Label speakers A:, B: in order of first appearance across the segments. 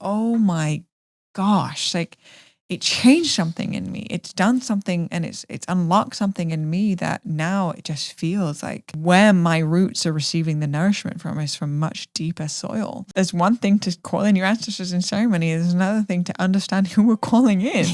A: oh my gosh, like it changed something in me. It's done something, and it's unlocked something in me that now it just feels like where my roots are receiving the nourishment from is from much deeper soil. There's one thing to call in your ancestors in ceremony. There's another thing to understand who we're calling in.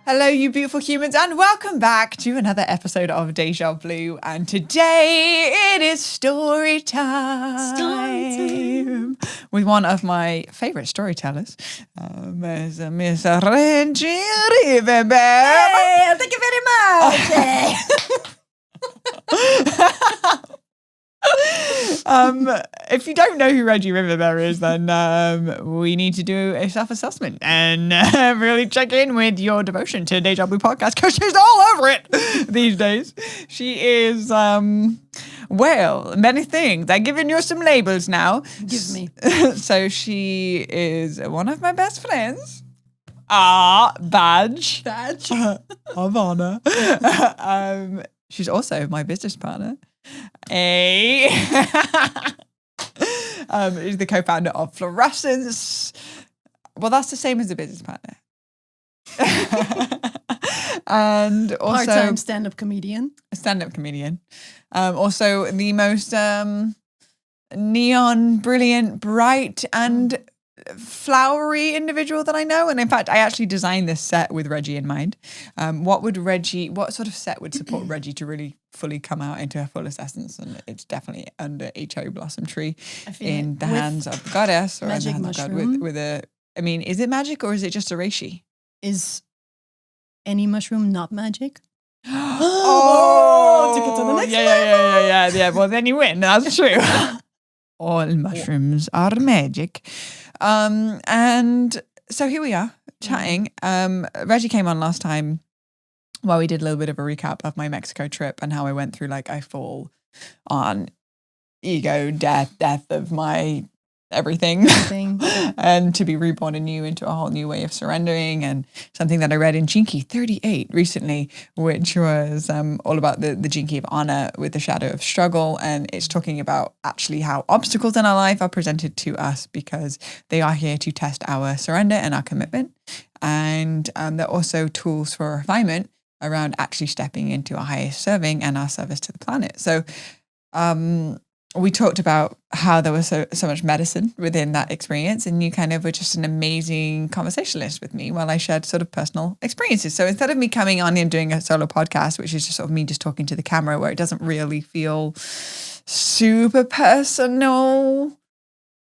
A: Hello, you beautiful humans, and welcome back to another episode of Deja Blu. And today it is story time. With one of my favorite storytellers, Miss Reggie Riverbear.
B: Hey, thank you very much.
A: If you don't know who Reggie Riverbear is, then we need to do a self-assessment and really check in with your devotion to Deja Blu podcast, because she's all over it these days. She is, well, many things. I've given you some labels now.
B: Give me.
A: So she is one of my best friends. Badge of honor. She's also my business partner. She's the co-founder of Fluorescence. Well, that's the same as a business partner. And also
B: part-time stand-up comedian.
A: Also the most neon, brilliant, bright, and flowery individual that I know. And in fact, I actually designed this set with Reggie in mind. What sort of set would support Reggie to really fully come out into her fullest essence? And it's definitely under a cherry blossom tree in the hands of the goddess, or in the hands of God with a, I mean, is it magic or is it just a reishi?
B: Is any mushroom not magic?
A: Oh,
B: took it to the next level.
A: Yeah. Well, then you win. That's true. All mushrooms are magic. And so here we are chatting. Reggie came on last time while we did a little bit of a recap of my Mexico trip and how I went through like a full on ego, death of my everything. And to be reborn anew into a whole new way of surrendering. And something that I read in Jinki 38 recently, which was all about the Jinki of honor with the shadow of struggle. And it's talking about actually how obstacles in our life are presented to us because they are here to test our surrender and our commitment. And they're also tools for refinement around actually stepping into our highest serving and our service to the planet. So we talked about how there was so much medicine within that experience, and you kind of were just an amazing conversationalist with me while I shared sort of personal experiences. So instead of me coming on and doing a solo podcast, which is just sort of me just talking to the camera where it doesn't really feel super personal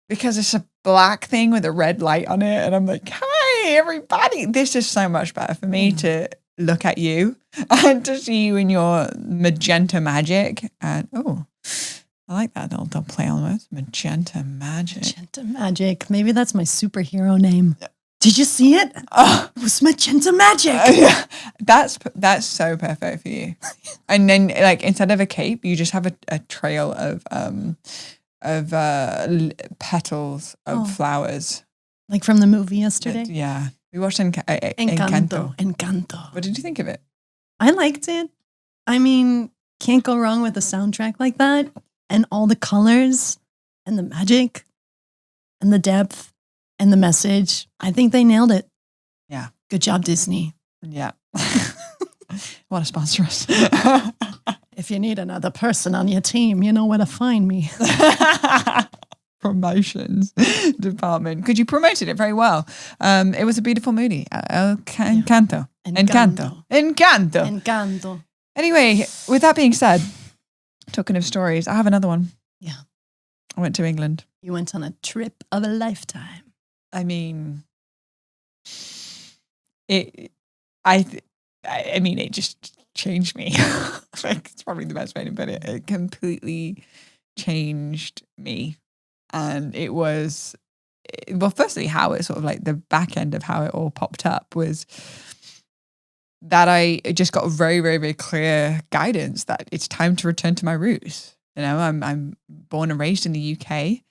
A: because it's a black thing with a red light on it, and I'm like, hi everybody, this is so much better for me to look at you and to see you in your magenta magic. And I like that little play on words. Magenta magic.
B: Magenta magic. Maybe that's my superhero name. Did you see it? It was magenta magic.
A: That's so perfect for you. And then, like, instead of a cape, you just have a trail of petals of flowers,
B: like from the movie yesterday.
A: Yeah, we watched
B: Encanto.
A: What did you think of it?
B: I liked it. I mean, can't go wrong with a soundtrack like that. And all the colors and the magic and the depth and the message. I think they nailed it.
A: Yeah.
B: Good job, Disney.
A: Yeah. Want to sponsor us?
B: If you need another person on your team, you know where to find me.
A: Promotions department. Because you promoted it very well. It was a beautiful movie. Encanto. Anyway, with that being said, talking of stories, I have another one.
B: Yeah.
A: I went to England.
B: You went on a trip of a lifetime.
A: I mean, it just changed me. Like, it's probably the best way to put it. It completely changed me. And it was, well, firstly, how it sort of like the back end of how it all popped up was that I just got very, very, very clear guidance that it's time to return to my roots. You know, I'm born and raised in the UK,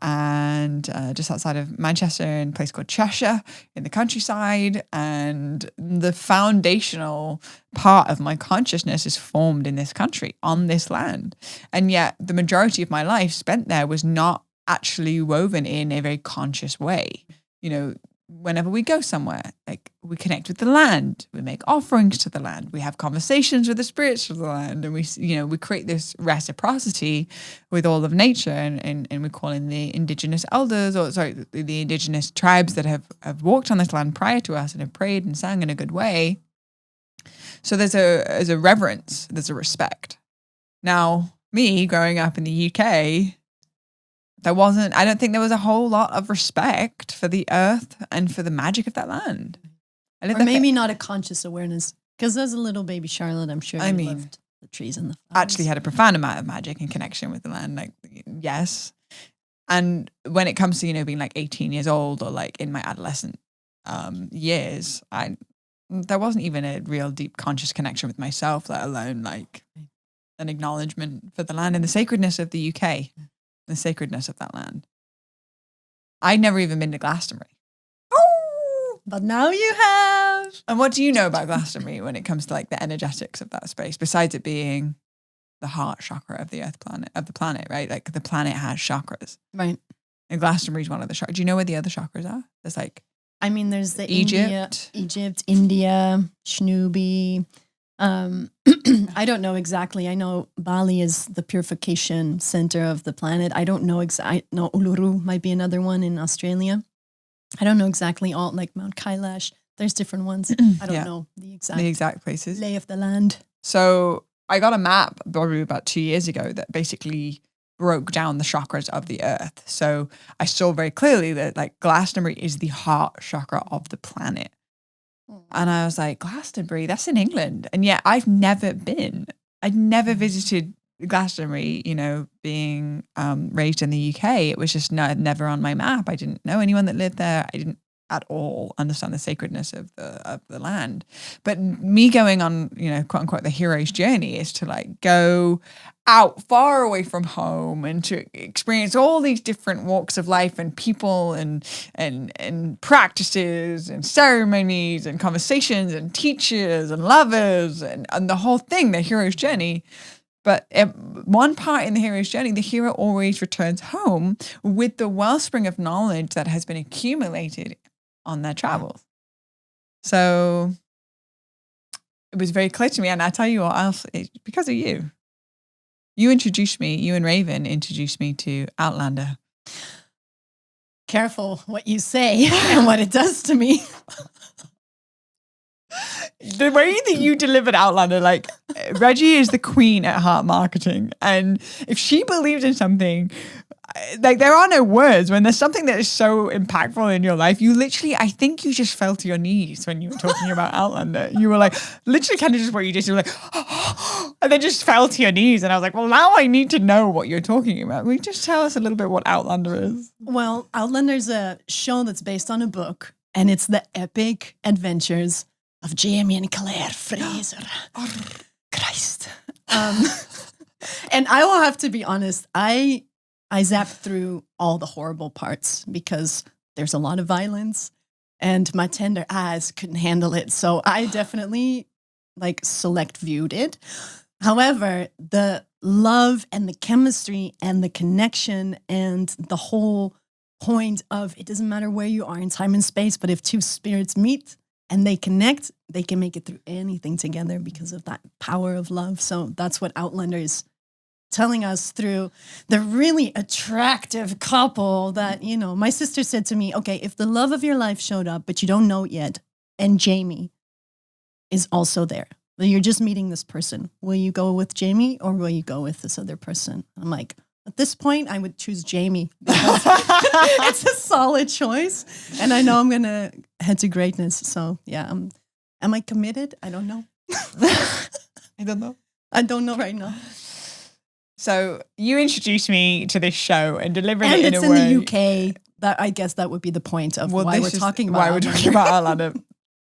A: and just outside of Manchester in a place called Cheshire in the countryside. And the foundational part of my consciousness is formed in this country, on this land. And yet the majority of my life spent there was not actually woven in a very conscious way. You know, whenever we go somewhere, like we connect with the land, we make offerings to the land, we have conversations with the spirits of the land, and we create this reciprocity with all of nature, and we call in the indigenous elders, the indigenous tribes that have walked on this land prior to us and have prayed and sang in a good way. So there's a reverence, there's a respect. Now, me growing up in the UK, I don't think there was a whole lot of respect for the earth and for the magic of that land.
B: Or maybe not a conscious awareness. Because as a little baby Charlotte, I'm sure you loved the trees and the flowers.
A: Actually had a profound amount of magic and connection with the land. Like, yes. And when it comes to, being like 18 years old or like in my adolescent years, there wasn't even a real deep conscious connection with myself, let alone like an acknowledgement for the land and the sacredness of the UK. The sacredness of that land. I'd never even been to Glastonbury.
B: Oh, but now you have.
A: And what do you know about Glastonbury when it comes to like the energetics of that space, besides it being the heart chakra of the planet, right? Like the planet has chakras.
B: Right.
A: And Glastonbury is one of the chakras. Do you know where the other chakras are? There's like
B: there's the
A: Egypt,
B: India, Shnubi. I don't know exactly. I know Bali is the purification center of the planet. I don't know exactly. No, Uluru might be another one in Australia. I don't know exactly all, like Mount Kailash. There's different ones. I don't know the exact
A: places.
B: Lay of the land.
A: So I got a map probably about 2 years ago that basically broke down the chakras of the earth. So I saw very clearly that like Glastonbury is the heart chakra of the planet. And I was like, Glastonbury, that's in England. And yet I've never been. I'd never visited Glastonbury, being raised in the UK. It was just never on my map. I didn't know anyone that lived there. I didn't at all understand the sacredness of the land. But me going on, quote unquote, the hero's journey is to like go out far away from home and to experience all these different walks of life and people and practices and ceremonies and conversations and teachers and lovers and the whole thing, the hero's journey. But one part in the hero's journey, the hero always returns home with the wellspring of knowledge that has been accumulated on their travels. So it was very clear to me. And I tell you what else, because of you. You and Raven introduced me to Outlander.
B: Careful what you say and what it does to me.
A: The way that you delivered Outlander, like Reggie is the queen at heart marketing. And if she believed in something, like there are no words. When there's something that is so impactful in your life, you literally, I think you just fell to your knees when you were talking about Outlander. You were like, literally kind of just what you did. You were like, and then just fell to your knees. And I was like, well, now I need to know what you're talking about. Will you just tell us a little bit what Outlander is?
B: Well, Outlander is a show that's based on a book, and it's the epic adventures of Jamie and Claire Fraser. Christ. And I will have to be honest, I zapped through all the horrible parts because there's a lot of violence and my tender eyes couldn't handle it. So I definitely select viewed it. However, the love and the chemistry and the connection and the whole point of it doesn't matter where you are in time and space, but if two spirits meet and they connect, they can make it through anything together because of that power of love. So that's what Outlander is telling us through the really attractive couple that, my sister said to me, okay, if the love of your life showed up, but you don't know it yet, and Jamie is also there, you're just meeting this person, will you go with Jamie or will you go with this other person? I'm like, at this point, I would choose Jamie because it's a solid choice. And I know I'm going to head to greatness. So yeah, am I committed? I don't know.
A: I don't know.
B: I don't know right now.
A: So you introduced me to this show and delivered
B: and
A: it in a way.
B: And it's in the UK. That I guess that would be the point of why we're talking about
A: Outlander.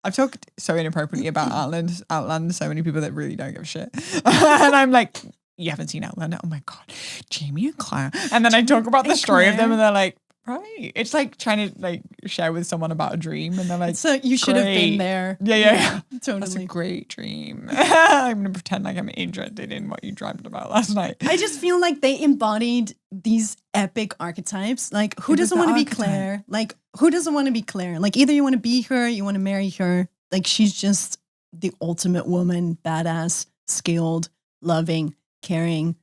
A: I've talked so inappropriately about Outlander, so many people that really don't give a shit. And I'm like, you haven't seen Outlander. Oh my God, Jamie and Claire. And then I talk about the
B: and
A: story of them
B: Claire.
A: and they're like, right. It's like trying to like share with someone about a dream and they're like,
B: So you should have been
A: "Great."
B: there.
A: Yeah.
B: Totally.
A: That's a great dream. I'm going to pretend like I'm interested in what you dreamt about last night.
B: I just feel like they embodied these epic archetypes. Like, who
A: It was
B: doesn't
A: the
B: want to be
A: archetype.
B: Claire? Like, who doesn't want to be Claire? Like, either you want to be her, you want to marry her. Like, she's just the ultimate woman, badass, skilled, loving, caring,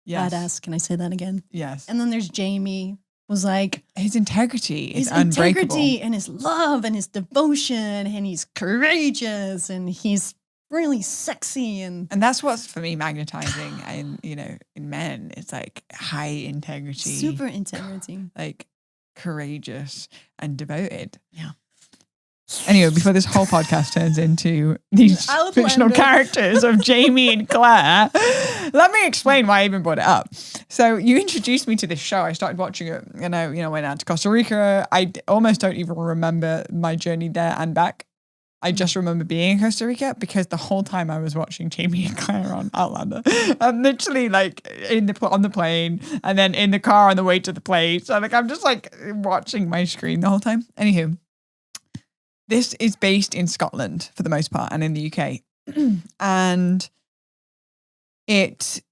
A: Yes.
B: badass. Can I say that again?
A: Yes.
B: And then there's Jamie, was like
A: His integrity is
B: his
A: unbreakable.
B: integrity and his love and his devotion, and he's courageous and he's really sexy and
A: And that's what's for me magnetizing and in men. It's like high integrity,
B: super integrity.
A: like courageous and devoted.
B: Yeah.
A: Anyway, before this whole podcast turns into these
B: Outlander.
A: fictional characters of Jamie and Claire, let me explain why I even brought it up. So you introduced me to this show. I started watching it and I went out to Costa Rica. I almost don't even remember my journey there and back. I just remember being in Costa Rica because the whole time I was watching Jamie and Claire on Outlander. I'm literally like on the plane and then in the car on the way to the place. So like I'm just like watching my screen the whole time. Anywho, this is based in Scotland for the most part and in the UK. And it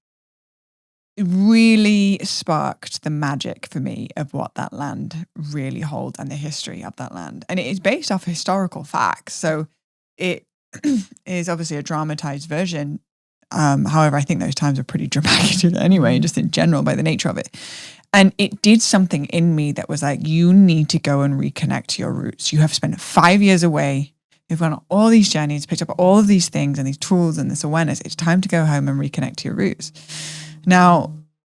A: really sparked the magic for me of what that land really holds and the history of that land. And it is based off historical facts. So it is obviously a dramatized version. However, I think those times are pretty dramatic anyway, just in general by the nature of it. And it did something in me that was like, you need to go and reconnect to your roots. You have spent 5 years away. You've gone on all these journeys, picked up all of these things and these tools and this awareness. It's time to go home and reconnect to your roots. Now,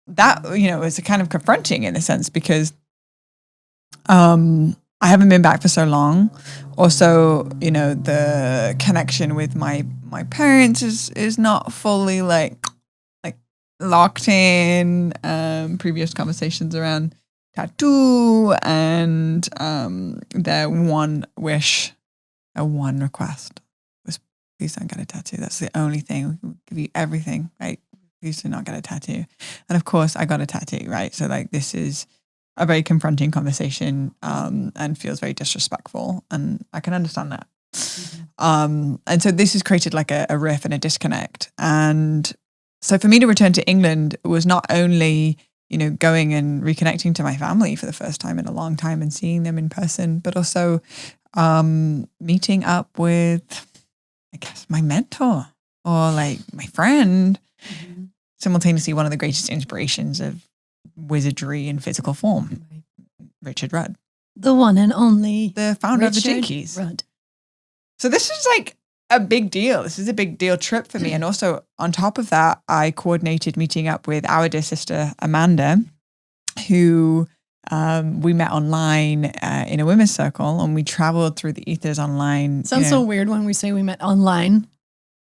A: that, is kind of confronting in a sense because I haven't been back for so long. Also, the connection with my parents is not fully like locked in. Previous conversations around tattoo and their one wish, one request was please don't get a tattoo. That's the only thing. We'll give you everything, right? Please do not get a tattoo. And of course I got a tattoo, right? So like this is a very confronting conversation and feels very disrespectful. And I can understand that. Mm-hmm. And so this has created like a rift and a disconnect. And so for me to return to England was not only, going and reconnecting to my family for the first time in a long time and seeing them in person, but also meeting up with, I guess, my mentor or like my friend, mm-hmm. simultaneously one of the greatest inspirations of wizardry in physical form, Richard Rudd.
B: The one and only.
A: The founder of the
B: Richard
A: Jinkies.
B: Rudd.
A: So this is like a big deal. This is a big deal trip for me. And also on top of that, I coordinated meeting up with our dear sister, Amanda, who we met online in a women's circle and we traveled through the ethers online.
B: Sounds so weird when we say we met online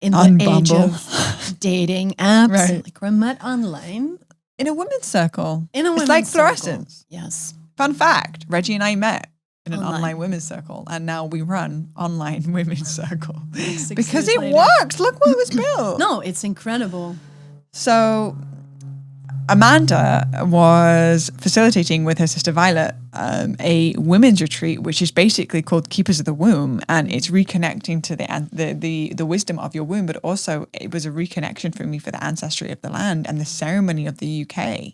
B: in
A: on
B: the age
A: Bumble.
B: of dating apps.
A: Right.
B: Like we met online.
A: In a women's circle.
B: In a women's
A: It's like
B: circle.
A: fluorescence.
B: Yes.
A: Fun fact, Reggie and I met in an
B: Online.
A: online women's circle and now we run online women's circle.
B: 6
A: Because
B: years
A: it
B: later.
A: works. Look what it was built.
B: No, it's incredible.
A: So Amanda was facilitating with her sister Violet a women's retreat, which is basically called Keepers of the Womb, and it's reconnecting to the wisdom of your womb, but also it was a reconnection for me for the ancestry of the land and the ceremony of the UK.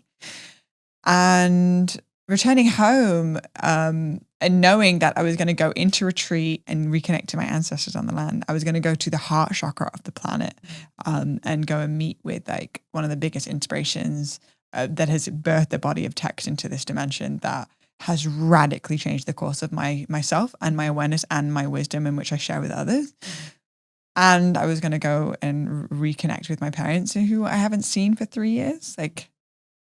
A: And returning home and knowing that I was going to go into retreat and reconnect to my ancestors on the land, I was going to go to the heart chakra of the planet and go and meet with like one of the biggest inspirations that has birthed the body of text into this dimension that has radically changed the course of myself and my awareness and my wisdom in which I share with others. And I was going to go and reconnect with my parents who I haven't seen for 3 years. Like,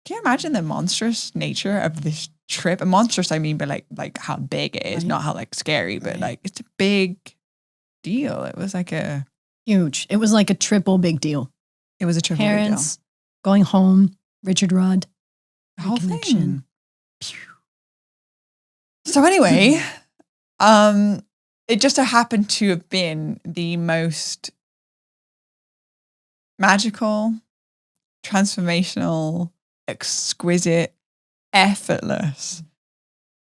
A: can you imagine the monstrous nature of this trip? And monstrous, I mean, but like how big it is,
B: Right.
A: not how like scary, but
B: Right.
A: like it's a big deal. It was like
B: Huge. It was like a triple big deal.
A: it was a triple big
B: Parents, going home, Richard Rudd,
A: deal. The whole
B: reconnection.
A: thing. So anyway, it just so happened to have been the most magical, transformational, exquisite, effortless,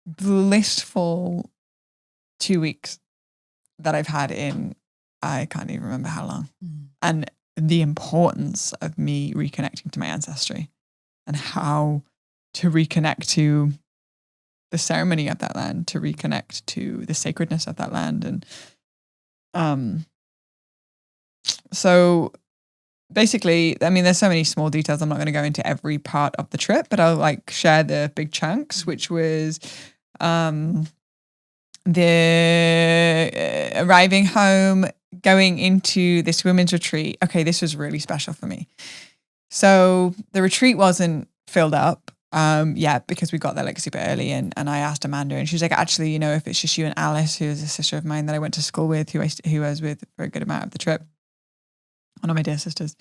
A: blissful 2 weeks that I've had in, I can't even remember how long. And the importance of me reconnecting to my ancestry and how to reconnect to the ceremony of that land, to reconnect to the sacredness of that land. And so basically, I mean, there's so many small details. I'm not going to go into every part of the trip, but I'll like share the big chunks, which was the arriving home, going into this women's retreat. Okay, this was really special for me. So the retreat wasn't filled up yet because we got there like super early, and I asked Amanda, and she was like, actually, you know, if it's just you and Alice, who is a sister of mine that I went to school with, who I was with for a good amount of the trip, one of my dear sisters,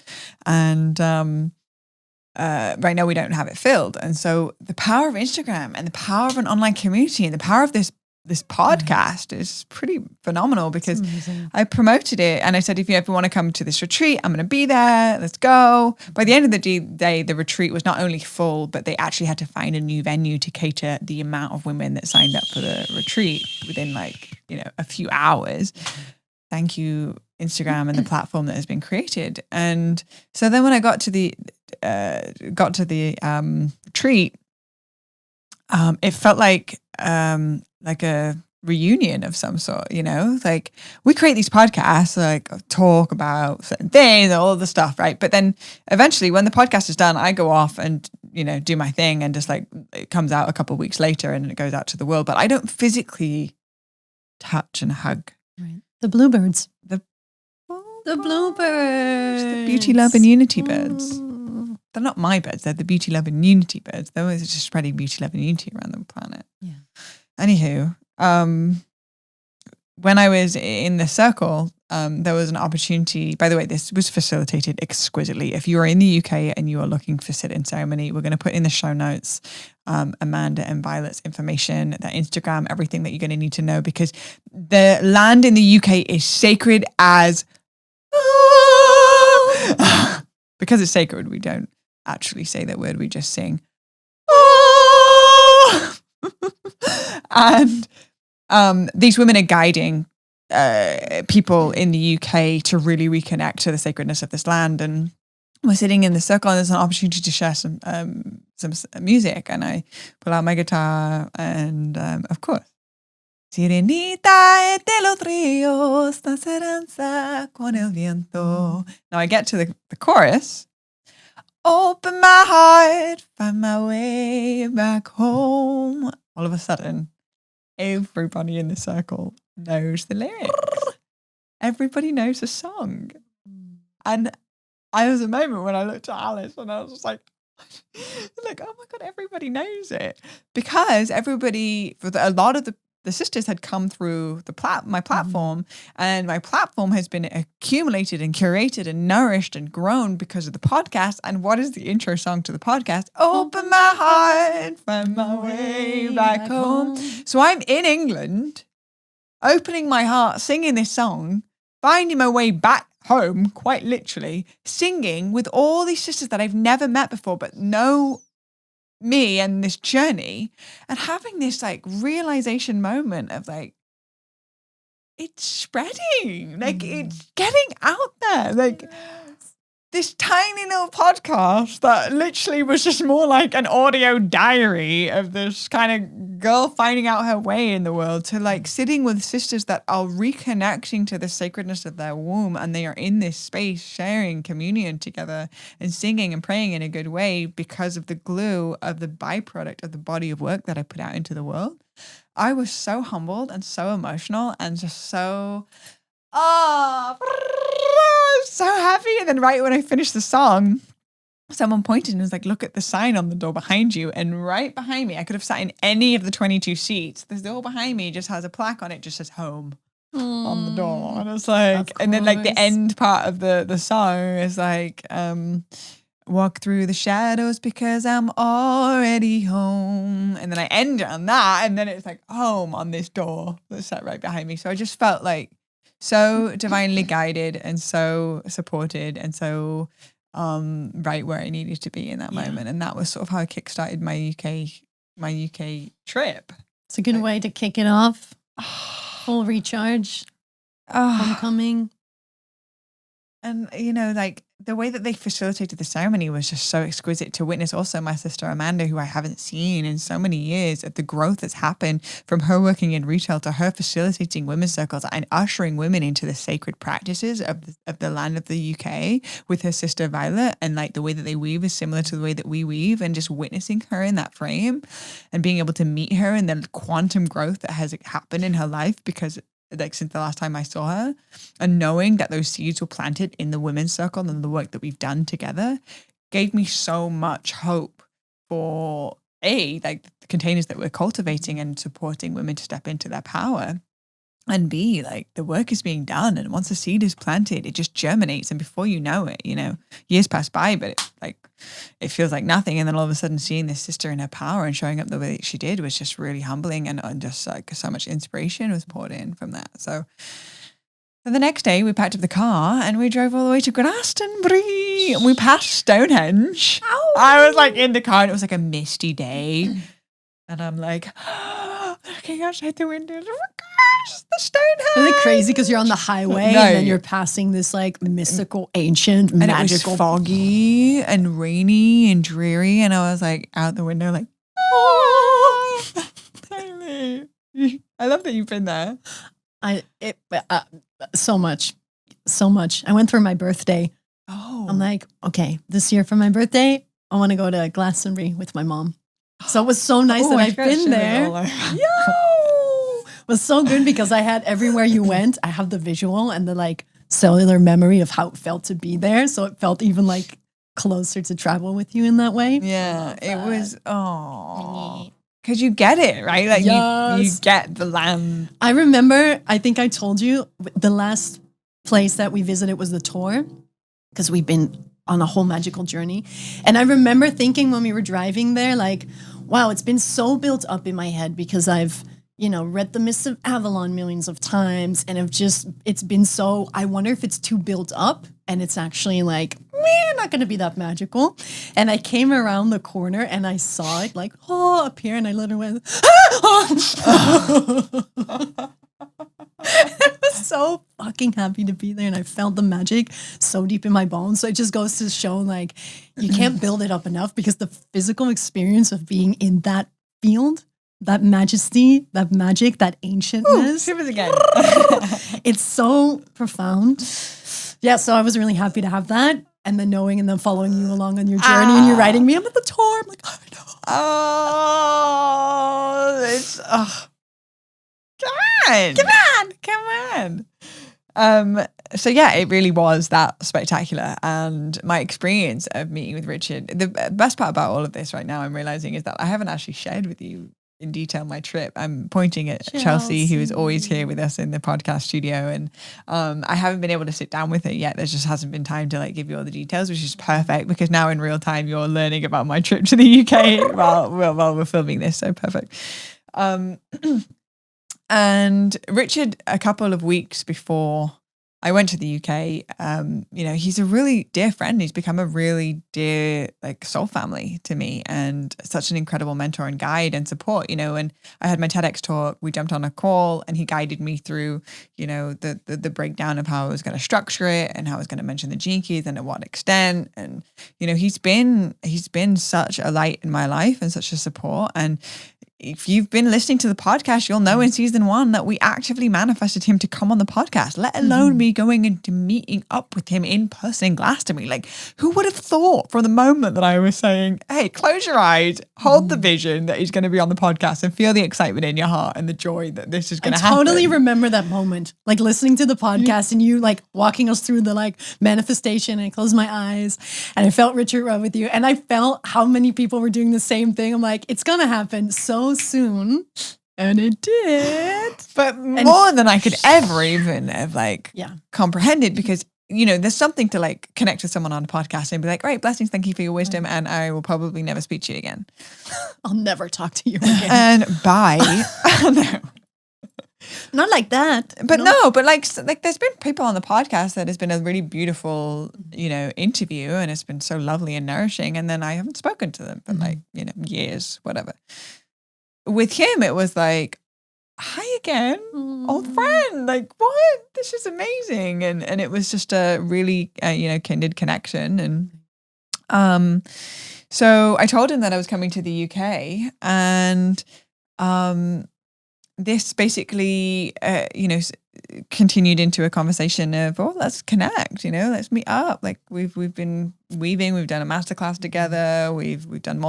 A: and right now we don't have it filled. And so the power of Instagram and the power of an online community and the power of this podcast is pretty phenomenal, because I promoted it and I said, if you ever want to come to this retreat, I'm going to be there. Let's go. By the end of the day, the retreat was not only full, but they actually had to find a new venue to cater the amount of women that signed up for the retreat within like, you know, a few hours. Thank you, Instagram, and the platform that has been created. And so then when I got to the retreat, it felt like a reunion of some sort, you know, like we create these podcasts, like talk about certain things, all the stuff, right? But then eventually when the podcast is done, I go off and, you know, do my thing, and just like it comes out a couple of weeks later and it goes out to the world, but I don't physically touch and hug.
B: Right. The bluebirds.
A: The
B: bluebirds.
A: The beauty, love, and unity birds. They're not my birds. They're the beauty, love, and unity birds. They're always just spreading beauty, love, and unity around the planet.
B: Yeah.
A: Anywho, when I was in the circle, there was an opportunity. By the way, this was facilitated exquisitely. If you are in the UK and you are looking for sit-in ceremony, we're going to put in the show notes Amanda and Violet's information, their Instagram, everything that you're going to need to know, because the land in the UK is sacred as because it's sacred. We don't actually say that word. We just sing. And these women are guiding people in the UK to really reconnect to the sacredness of this land. And we're sitting in the circle, and there's an opportunity to share some music. And I pull out my guitar, and of course, Sirenita de los ríos, danza con el viento. Now I get to the chorus. Open my heart, find my way back home. All of a sudden, everybody in the circle knows the lyrics. Everybody knows the song. And I was a moment when I looked at Alice and I was just like, oh my God, everybody knows it. Because everybody, a lot of the sisters had come through my platform, and my platform has been accumulated and curated and nourished and grown because of the podcast. And what is the intro song to the podcast? Open my heart, find my way back home. So I'm in England, opening my heart, singing this song, finding my way back home, quite literally, singing with all these sisters that I've never met before, but know me and this journey, and having this like realization moment of like, it's spreading, like it's getting out there, like this tiny little podcast that literally was just more like an audio diary of this kind of girl finding out her way in the world, to like sitting with sisters that are reconnecting to the sacredness of their womb, and they are in this space sharing communion together and singing and praying in a good way because of the glue of the byproduct of the body of work that I put out into the world. I was so humbled and so emotional and just so so happy. And then right when I finished the song, someone pointed and was like, look at the sign on the door behind you. And right behind me, I could have sat in any of the 22 seats. The door behind me just has a plaque on it, just says home on the door. And it's like, and then like the end part of the song is like, walk through the shadows because I'm already home. And then I end it on that. And then it's like home on this door that's sat right behind me. So I just felt like so divinely guided and so supported and so right where I needed to be in that moment. And that was sort of how I kickstarted my UK trip.
B: It's a good way to kick it off. Full recharge. Homecoming.
A: And, you know, like the way that they facilitated the ceremony was just so exquisite to witness. Also, my sister Amanda, who I haven't seen in so many years, at the growth that's happened from her working in retail to her facilitating women's circles and ushering women into the sacred practices of the land of the UK with her sister Violet. And like the way that they weave is similar to the way that we weave, and just witnessing her in that frame and being able to meet her and the quantum growth that has happened in her life because like since the last time I saw her, and knowing that those seeds were planted in the women's circle and the work that we've done together gave me so much hope for like the containers that we're cultivating and supporting women to step into their power, and B, like the work is being done, and once a seed is planted, it just germinates, and before you know it, you know, years pass by, but it feels like nothing, and then all of a sudden seeing this sister in her power and showing up the way that she did was just really humbling, and just like so much inspiration was poured in from that. So the next day we packed up the car and we drove all the way to Glastonbury, and we passed Stonehenge. Ow. I was like in the car and it was like a misty day, and I'm like looking outside the window, the Stonehenge.
B: Isn't it crazy because you're on the highway and then you're passing this like mystical, ancient, and magical.
A: It was foggy and rainy and dreary, and I was like out the window like, totally. I love that you've been there.
B: So much. I went through my birthday.
A: Oh,
B: I'm like, okay, this year for my birthday, I want to go to Glastonbury with my mom. So it was so nice that I've been there. It was so good because I had everywhere you went, I have the visual and the like cellular memory of how it felt to be there. So it felt even like closer to travel with you in that way.
A: Yeah, it was, because you get it, right? Like you get the land.
B: I remember, I think I told you, the last place that we visited was the tour, because we've been on a whole magical journey. And I remember thinking when we were driving there, like, wow, it's been so built up in my head because I've, you know, read The Mists of Avalon millions of times, and it's been so, I wonder if it's too built up and it's actually like, not going to be that magical. And I came around the corner and I saw it like, up here, and I literally went, I was so fucking happy to be there, and I felt the magic so deep in my bones. So it just goes to show, like, you can't build it up enough, because the physical experience of being in that field, that majesty, that magic, that ancientness.
A: Shivers again.
B: It's so profound. Yeah, so I was really happy to have that. And then knowing and then following you along on your journey, and you're writing me, I'm at the tour. I'm like, oh, no.
A: Come on. So yeah, it really was that spectacular. And my experience of meeting with Richard, the best part about all of this right now, I'm realizing, is that I haven't actually shared with you in detail my trip. I'm pointing at Chelsea, who is always here with us in the podcast studio, and I haven't been able to sit down with her yet. There just hasn't been time to like give you all the details, which is perfect, because now in real time you're learning about my trip to the UK while we're filming this. So perfect. And Richard, a couple of weeks before I went to the UK, you know, he's a really dear friend. He's become a really dear, like, soul family to me, and such an incredible mentor and guide and support, you know. And I had my TEDx talk, we jumped on a call, and he guided me through, you know, the breakdown of how I was going to structure it and how I was going to mention the gene keys and at what extent. And, you know, he's been such a light in my life and such a support. And if you've been listening to the podcast, you'll know in season 1 that we actively manifested him to come on the podcast, let alone me going into meeting up with him in person in Glastonbury. Like, who would have thought from the moment that I was saying, hey, close your eyes, hold the vision that he's going to be on the podcast, and feel the excitement in your heart and the joy that this is going to happen.
B: I totally remember that moment, like listening to the podcast and you like walking us through the like manifestation, and I closed my eyes and I felt Richard rub with you, and I felt how many people were doing the same thing. I'm like, it's going to happen so soon, and it did,
A: but more than I could ever even have like comprehended, because you know, there's something to like connect with someone on a podcast and be like, great, blessings, thank you for your wisdom, and I will probably never speak to you again.
B: I'll never talk to you again.
A: And bye. No.
B: Not like that.
A: But no, but like there's been people on the podcast that has been a really beautiful, interview, and it's been so lovely and nourishing. And then I haven't spoken to them for years, whatever. With him, it was like, hi again, old friend. Like, what? This is amazing. And it was just a really, kindred connection. And so I told him that I was coming to the UK, and this basically, continued into a conversation of, let's connect, let's meet up. Like we've been weaving, we've done a masterclass together. We've done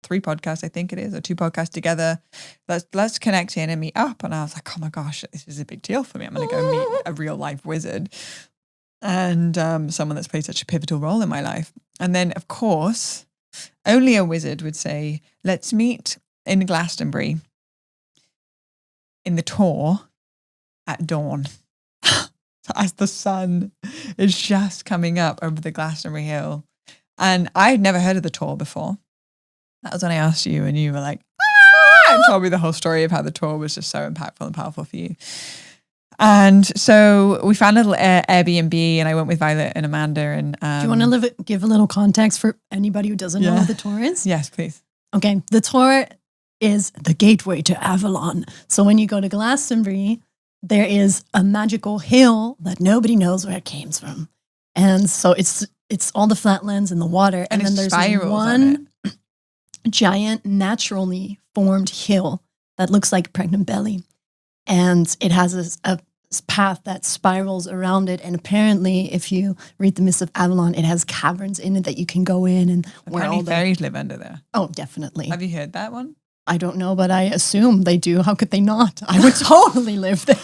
A: 3 podcasts, I think it is, or 2 podcasts together. Let's connect in and meet up. And I was like, oh my gosh, this is a big deal for me. I'm going to go meet a real life wizard, and someone that's played such a pivotal role in my life. And then, of course, only a wizard would say, let's meet in Glastonbury in the Tor at dawn. As the sun is just coming up over the Glastonbury Hill. And I'd never heard of the Tor before. That was when I asked you, and you were like, and told me the whole story of how the Tor was just so impactful and powerful for you. And so we found a little Airbnb, and I went with Violet and Amanda. And
B: do you want to give a little context for anybody who doesn't know what the Tor is?
A: Yes, please.
B: Okay, the Tor is the gateway to Avalon. So when you go to Glastonbury, there is a magical hill that nobody knows where it came from. And so it's all the flatlands and the water. And then there's one giant naturally formed hill that looks like a pregnant belly. And it has a path that spirals around it. And apparently, if you read The Mists of Avalon, it has caverns in it that you can go in. And
A: where all the fairies live under there.
B: Oh, definitely.
A: Have you heard that one?
B: I don't know, but I assume they do. How could they not? I would totally live there.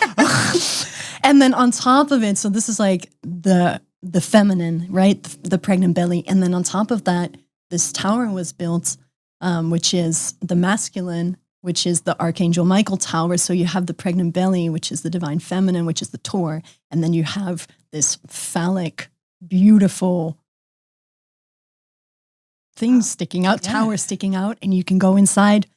B: And then on top of it, so this is like the feminine, right? The pregnant belly. And then on top of that, this tower was built, which is the masculine, which is the Archangel Michael tower. So you have the pregnant belly, which is the divine feminine, which is the Tor. And then you have this phallic, beautiful thing sticking out, tower sticking out, and you can go inside.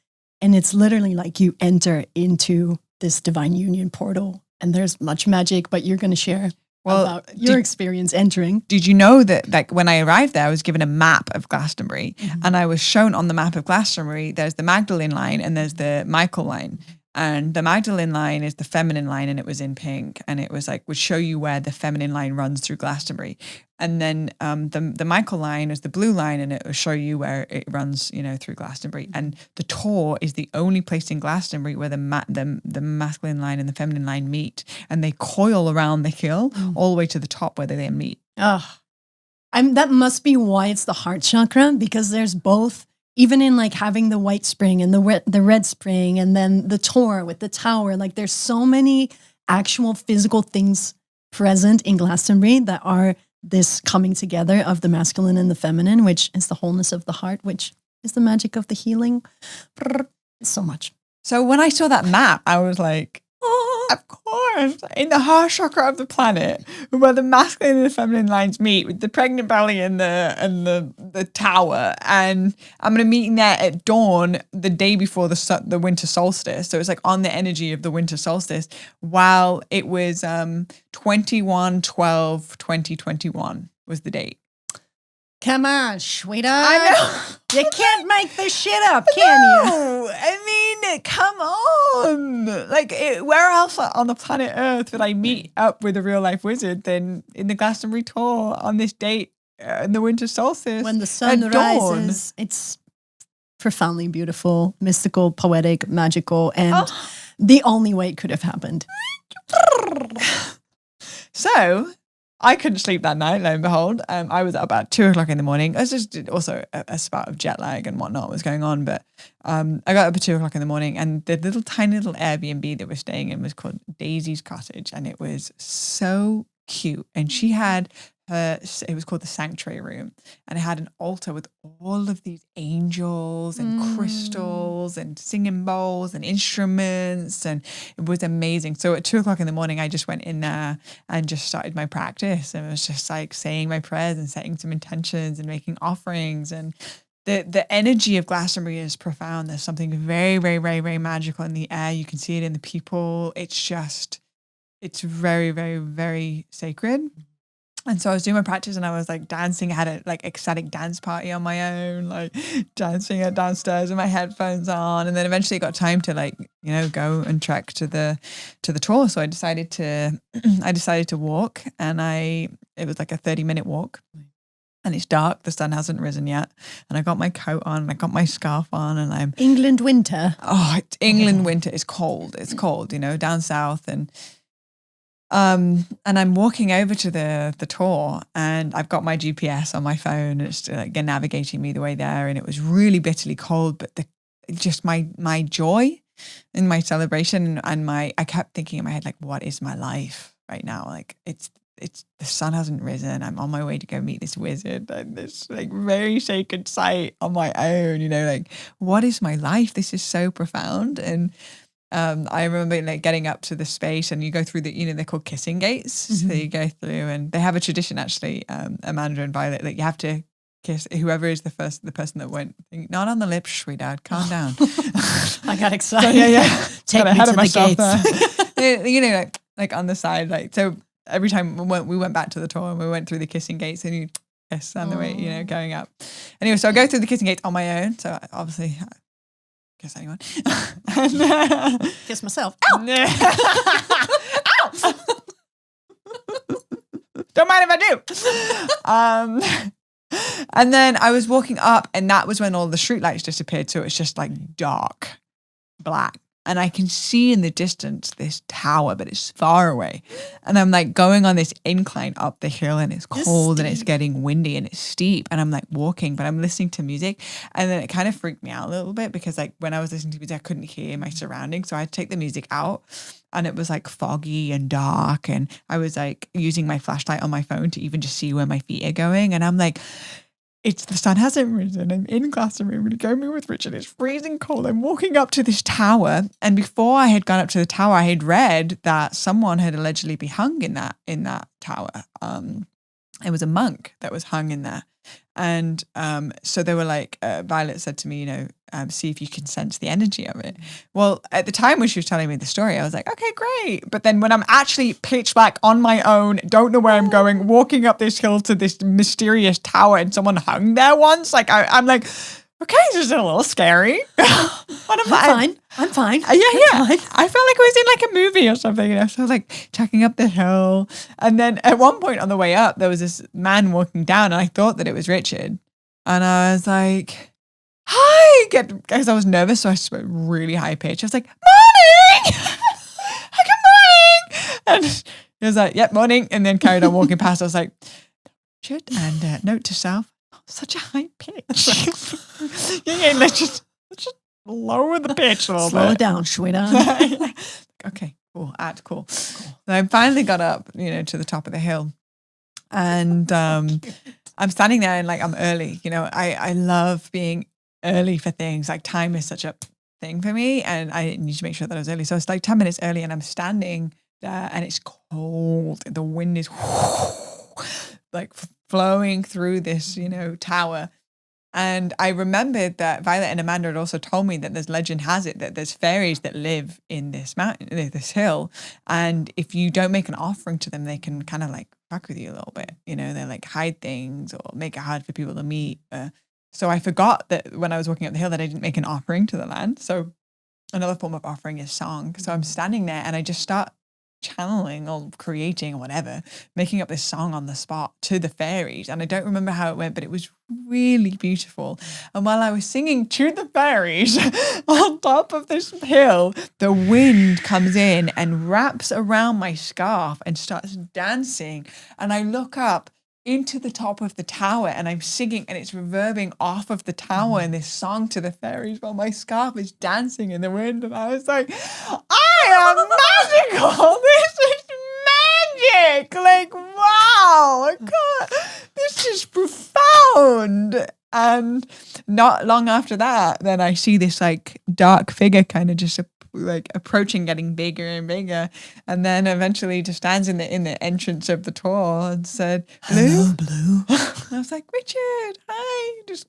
B: And it's literally like you enter into this divine union portal, and there's much magic, but you're going to share about your experience entering.
A: Did you know that, like, when I arrived there, I was given a map of Glastonbury, and I was shown on the map of Glastonbury, there's the Magdalene line and there's the Michael line. And the Magdalene line is the feminine line, and it was in pink, and it was like, would show you where the feminine line runs through Glastonbury. And then the Michael line is the blue line, and it will show you where it runs, through Glastonbury. And the Tor is the only place in Glastonbury where the masculine line and the feminine line meet, and they coil around the hill all the way to the top where they then meet.
B: That must be why it's the heart chakra, because there's both. Even in like having the white spring and the red spring, and then the Tor with the tower, like there's so many actual physical things present in Glastonbury that are this coming together of the masculine and the feminine, which is the wholeness of the heart, which is the magic of the healing. So much.
A: So when I saw that map, I was like, of course, in the heart chakra of the planet, where the masculine and the feminine lines meet, with the pregnant belly and the tower, and I'm going to meet in there at dawn the day before the winter solstice. So it's like on the energy of the winter solstice, while it was 21/12/2021 was the date.
B: Come on, sweetheart.
A: I know.
B: You can't make this shit up, can you?
A: I mean, come on. Like, where else on the planet Earth would I meet up with a real life wizard than in the Glastonbury Tour on this date in the winter solstice?
B: When the sun rises, it's profoundly beautiful, mystical, poetic, magical, and the only way it could have happened.
A: So I couldn't sleep that night, lo and behold. I was up about 2:00 in the morning. It was just also a spout of jet lag and whatnot was going on. But I got up at 2:00 in the morning, and the tiny little Airbnb that we're staying in was called Daisy's Cottage. And it was so cute. And she had it was called the Sanctuary Room. And it had an altar with all of these angels and crystals and singing bowls and instruments. And it was amazing. So at 2:00 in the morning, I just went in there and just started my practice. And it was just like saying my prayers and setting some intentions and making offerings. And the energy of Glastonbury is profound. There's something very, very, very, very magical in the air. You can see it in the people. It's very, very, very sacred. And so I was doing my practice and I was like dancing. I had a like ecstatic dance party on my own, like dancing it downstairs with my headphones on. And then eventually it got time to like, go and trek to the tour. So I decided to walk, and it was like a 30-minute walk. And it's dark, the sun hasn't risen yet. And I got my coat on, I got my scarf on, and I'm
B: England winter.
A: Oh, it's England winter. It's cold. It's cold, down south. And I'm walking over to the tour, and I've got my GPS on my phone, and it's like navigating me the way there. And it was really bitterly cold, but just my joy and my celebration and I kept thinking in my head, like, what is my life right now? Like it's the sun hasn't risen. I'm on my way to go meet this wizard and this like very sacred site on my own, like, what is my life? This is so profound. And I remember like getting up to the space, and you go through they're called kissing gates. Mm-hmm. So you go through, and they have a tradition actually, Amanda and Violet, like you have to kiss whoever is the person that went, not on the lips, sweetheart, calm down.
B: I got excited.
A: So, yeah.
B: Take me to the
A: gates. like on the side, like, so every time we went back to the tour and we went through the kissing gates, and you kiss on the way, going up. Anyway, so I go through the kissing gates on my own. So obviously, kiss anyone.
B: Kiss myself.
A: Ow! Ow! Don't mind if I do. And then I was walking up, and that was when all the street lights disappeared. So it's just like dark, black. And I can see in the distance this tower, but it's far away. And I'm like going on this incline up the hill, and it's cold and it's getting windy and it's steep. And I'm like walking, but I'm listening to music. And then it kind of freaked me out a little bit, because like when I was listening to music, I couldn't hear my surroundings. So I had to take the music out, and it was like foggy and dark. And I was like using my flashlight on my phone to even just see where my feet are going. And I'm like, the sun hasn't risen. I'm in Glastonbury. I'm going to go meet with Richard. It's freezing cold. I'm walking up to this tower. And before I had gone up to the tower, I had read that someone had allegedly been hung in that tower. It was a monk that was hung in there. And so they were like, Violet said to me, see if you can sense the energy of it. Well, at the time when she was telling me the story, I was like, okay, great. But then when I'm actually pitch black on my own, don't know where I'm going, walking up this hill to this mysterious tower, and someone hung there once, like I'm like, okay, this is a little scary.
B: I'm fine.
A: Yeah. I felt like I was in like a movie or something, So I was like checking up the hill. And then at one point on the way up, there was this man walking down, and I thought that it was Richard. And I was like, hi, because I was nervous. So I spoke really high pitch. I was like, morning. Good morning. And he was like, yep, morning. And then carried on walking past. I was like, Richard, and note to self, such a high pitch. yeah, let's just lower the pitch a little bit.
B: Slow it down, sweetheart.
A: Okay, cool. So I finally got up, to the top of the hill, and I'm standing there, and like I'm early. I love being early for things. Like time is such a thing for me, and I need to make sure that I was early. So it's like 10 minutes early, and I'm standing there, and it's cold. The wind is like flowing through this, tower. And I remembered that Violet and Amanda had also told me that there's legend has it that there's fairies that live in this mountain, this hill. And if you don't make an offering to them, they can kind of like fuck with you a little bit. They like hide things or make it hard for people to meet. So I forgot that when I was walking up the hill that I didn't make an offering to the land. So another form of offering is song. So I'm standing there, and I just start channeling or creating or whatever, making up this song on the spot to the fairies. And I don't remember how it went, but it was really beautiful. And while I was singing to the fairies on top of this hill, the wind comes in and wraps around my scarf and starts dancing. And I look up into the top of the tower, and I'm singing, and it's reverbing off of the tower in this song to the fairies while my scarf is dancing in the wind. And I was like, I am magical. This is magic. Like, wow. God, this is profound. And not long after that, then I see this like dark figure kind of just like approaching, getting bigger and bigger, and then eventually just stands in the entrance of the tour and said, "Blue,
B: Hello, Blue."
A: I was like, Richard, hi. Just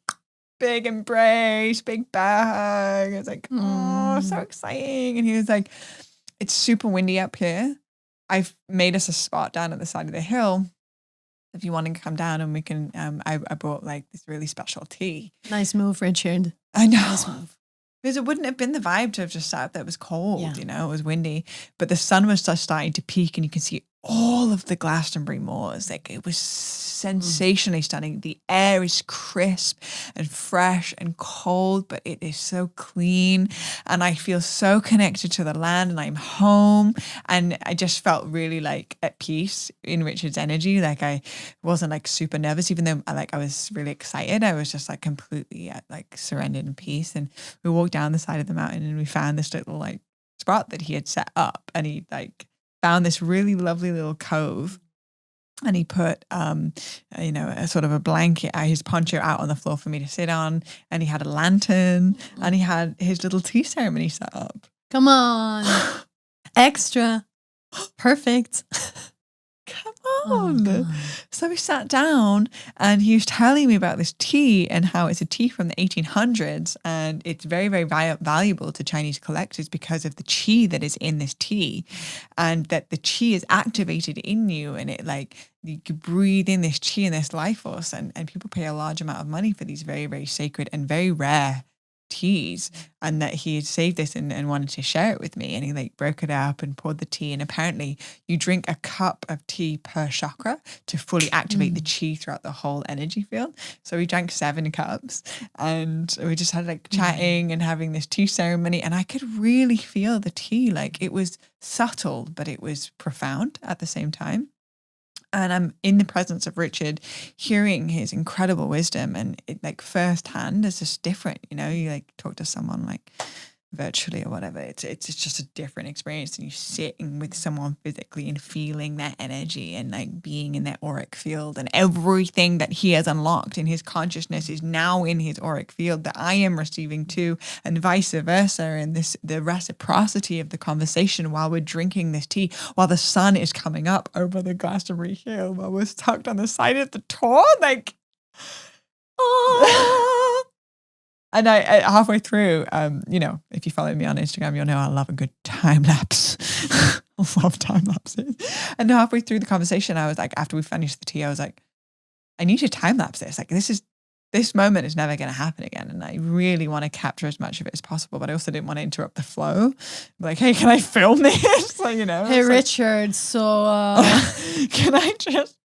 A: big embrace, big bear hug. I was like, oh, so exciting. And he was like, it's super windy up here. I've made us a spot down at the side of the hill. If you want to come down and we can, I brought like this really special tea.
B: Nice move, Richard.
A: I know.
B: Nice move.
A: Because it wouldn't have been the vibe to have just sat there. It was cold,
B: Yeah.
A: you know, it was windy, but the sun was just starting to peak and you can see all of the Glastonbury moors. Like it was sensationally stunning. The air is crisp and fresh and cold, but it is so clean. And I feel so connected to the land and I'm home. And I just felt really like at peace in Richard's energy. Like I wasn't like super nervous, even though I was really excited. I was just like completely like surrendered in peace. And we walked down the side of the mountain and we found this little like spot that he had set up, and he like found this really lovely little cove, and he put a sort of a blanket, his poncho out on the floor for me to sit on, and he had a lantern and he had his little tea ceremony set up.
B: Come on. Extra. Perfect.
A: Come on. So we sat down and he was telling me about this tea and how it's a tea from the 1800s, and it's very, very valuable to Chinese collectors because of the qi that is in this tea, and that the qi is activated in you, and it like you breathe in this qi and this life force, and people pay a large amount of money for these very, very sacred and very rare teas, and that he had saved this and wanted to share it with me, and he like broke it up and poured the tea, and apparently you drink a cup of tea per chakra to fully activate the qi throughout the whole energy field. So we drank 7 cups and we just had like chatting and having this tea ceremony, and I could really feel the tea. Like it was subtle but it was profound at the same time. And I'm in the presence of Richard, hearing his incredible wisdom, and it like firsthand is just different. You know, you like talk to someone like virtually or whatever. It's just a different experience, and you sitting with someone physically and feeling their energy and like being in their auric field, and everything that he has unlocked in his consciousness is now in his auric field that I am receiving too, and vice versa. And the reciprocity of the conversation while we're drinking this tea, while the sun is coming up over the Glastonbury hill, while we're tucked on the side of the tour, like, oh. And I halfway through, if you follow me on Instagram, you'll know I love a good time lapse. I love time lapses. And halfway through the conversation, I was like, after we finished the tea, I was like, I need to time lapse this. Like this moment is never going to happen again. And I really want to capture as much of it as possible, but I also didn't want to interrupt the flow. Like, hey, can I film this? So,
B: Hey, Richard, so
A: can I just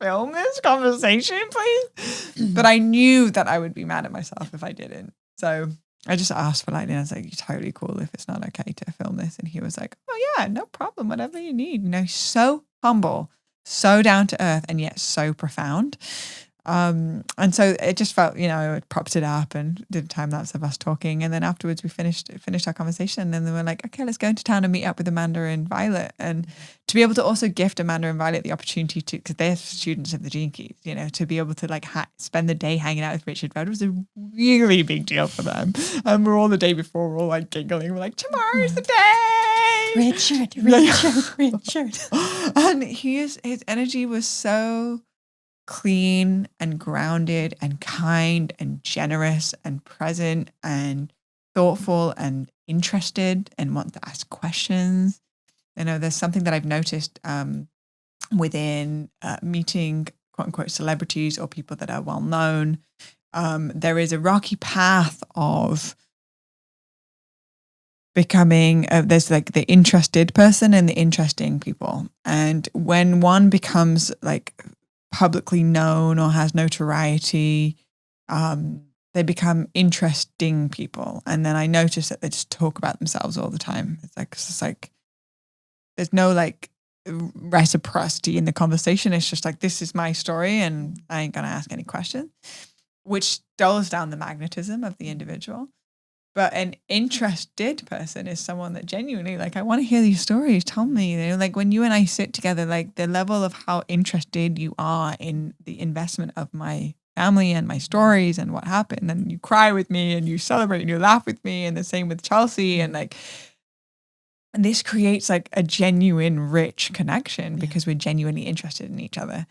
A: film this conversation, please? But I knew that I would be mad at myself if I didn't. So I just asked politely, and I was like, you're totally cool if it's not okay to film this. And he was like, oh yeah, no problem, whatever you need. You know, so humble, so down to earth, and yet so profound. And so it just felt, I propped it up and did a time lapse of us talking. And then afterwards we finished our conversation, and then they were like, okay, let's go into town and meet up with Amanda and Violet. And to be able to also gift Amanda and Violet the opportunity to, because they're students of the Gene Keys, to be able to like spend the day hanging out with Richard Rudd was a really big deal for them. And we're all the day before, we're all like giggling. We're like, tomorrow's the day.
B: Richard.
A: And his energy was so clean and grounded and kind and generous and present and thoughtful and interested and want to ask questions. There's something that I've noticed within meeting quote unquote celebrities or people that are well known. There is a rocky path of becoming, there's like the interested person and the interesting people. And when one becomes like publicly known or has notoriety, they become interesting people. And then I notice that they just talk about themselves all the time. It's like there's no like reciprocity in the conversation. It's just like, this is my story and I ain't gonna ask any questions, which dulls down the magnetism of the individual. But an interested person is someone that genuinely, like, I want to hear these stories. Tell me, like when you and I sit together, like the level of how interested you are in the investment of my family and my stories and what happened. And you cry with me and you celebrate and you laugh with me, and the same with Chelsea. And this creates like a genuine, rich connection because we're genuinely interested in each other.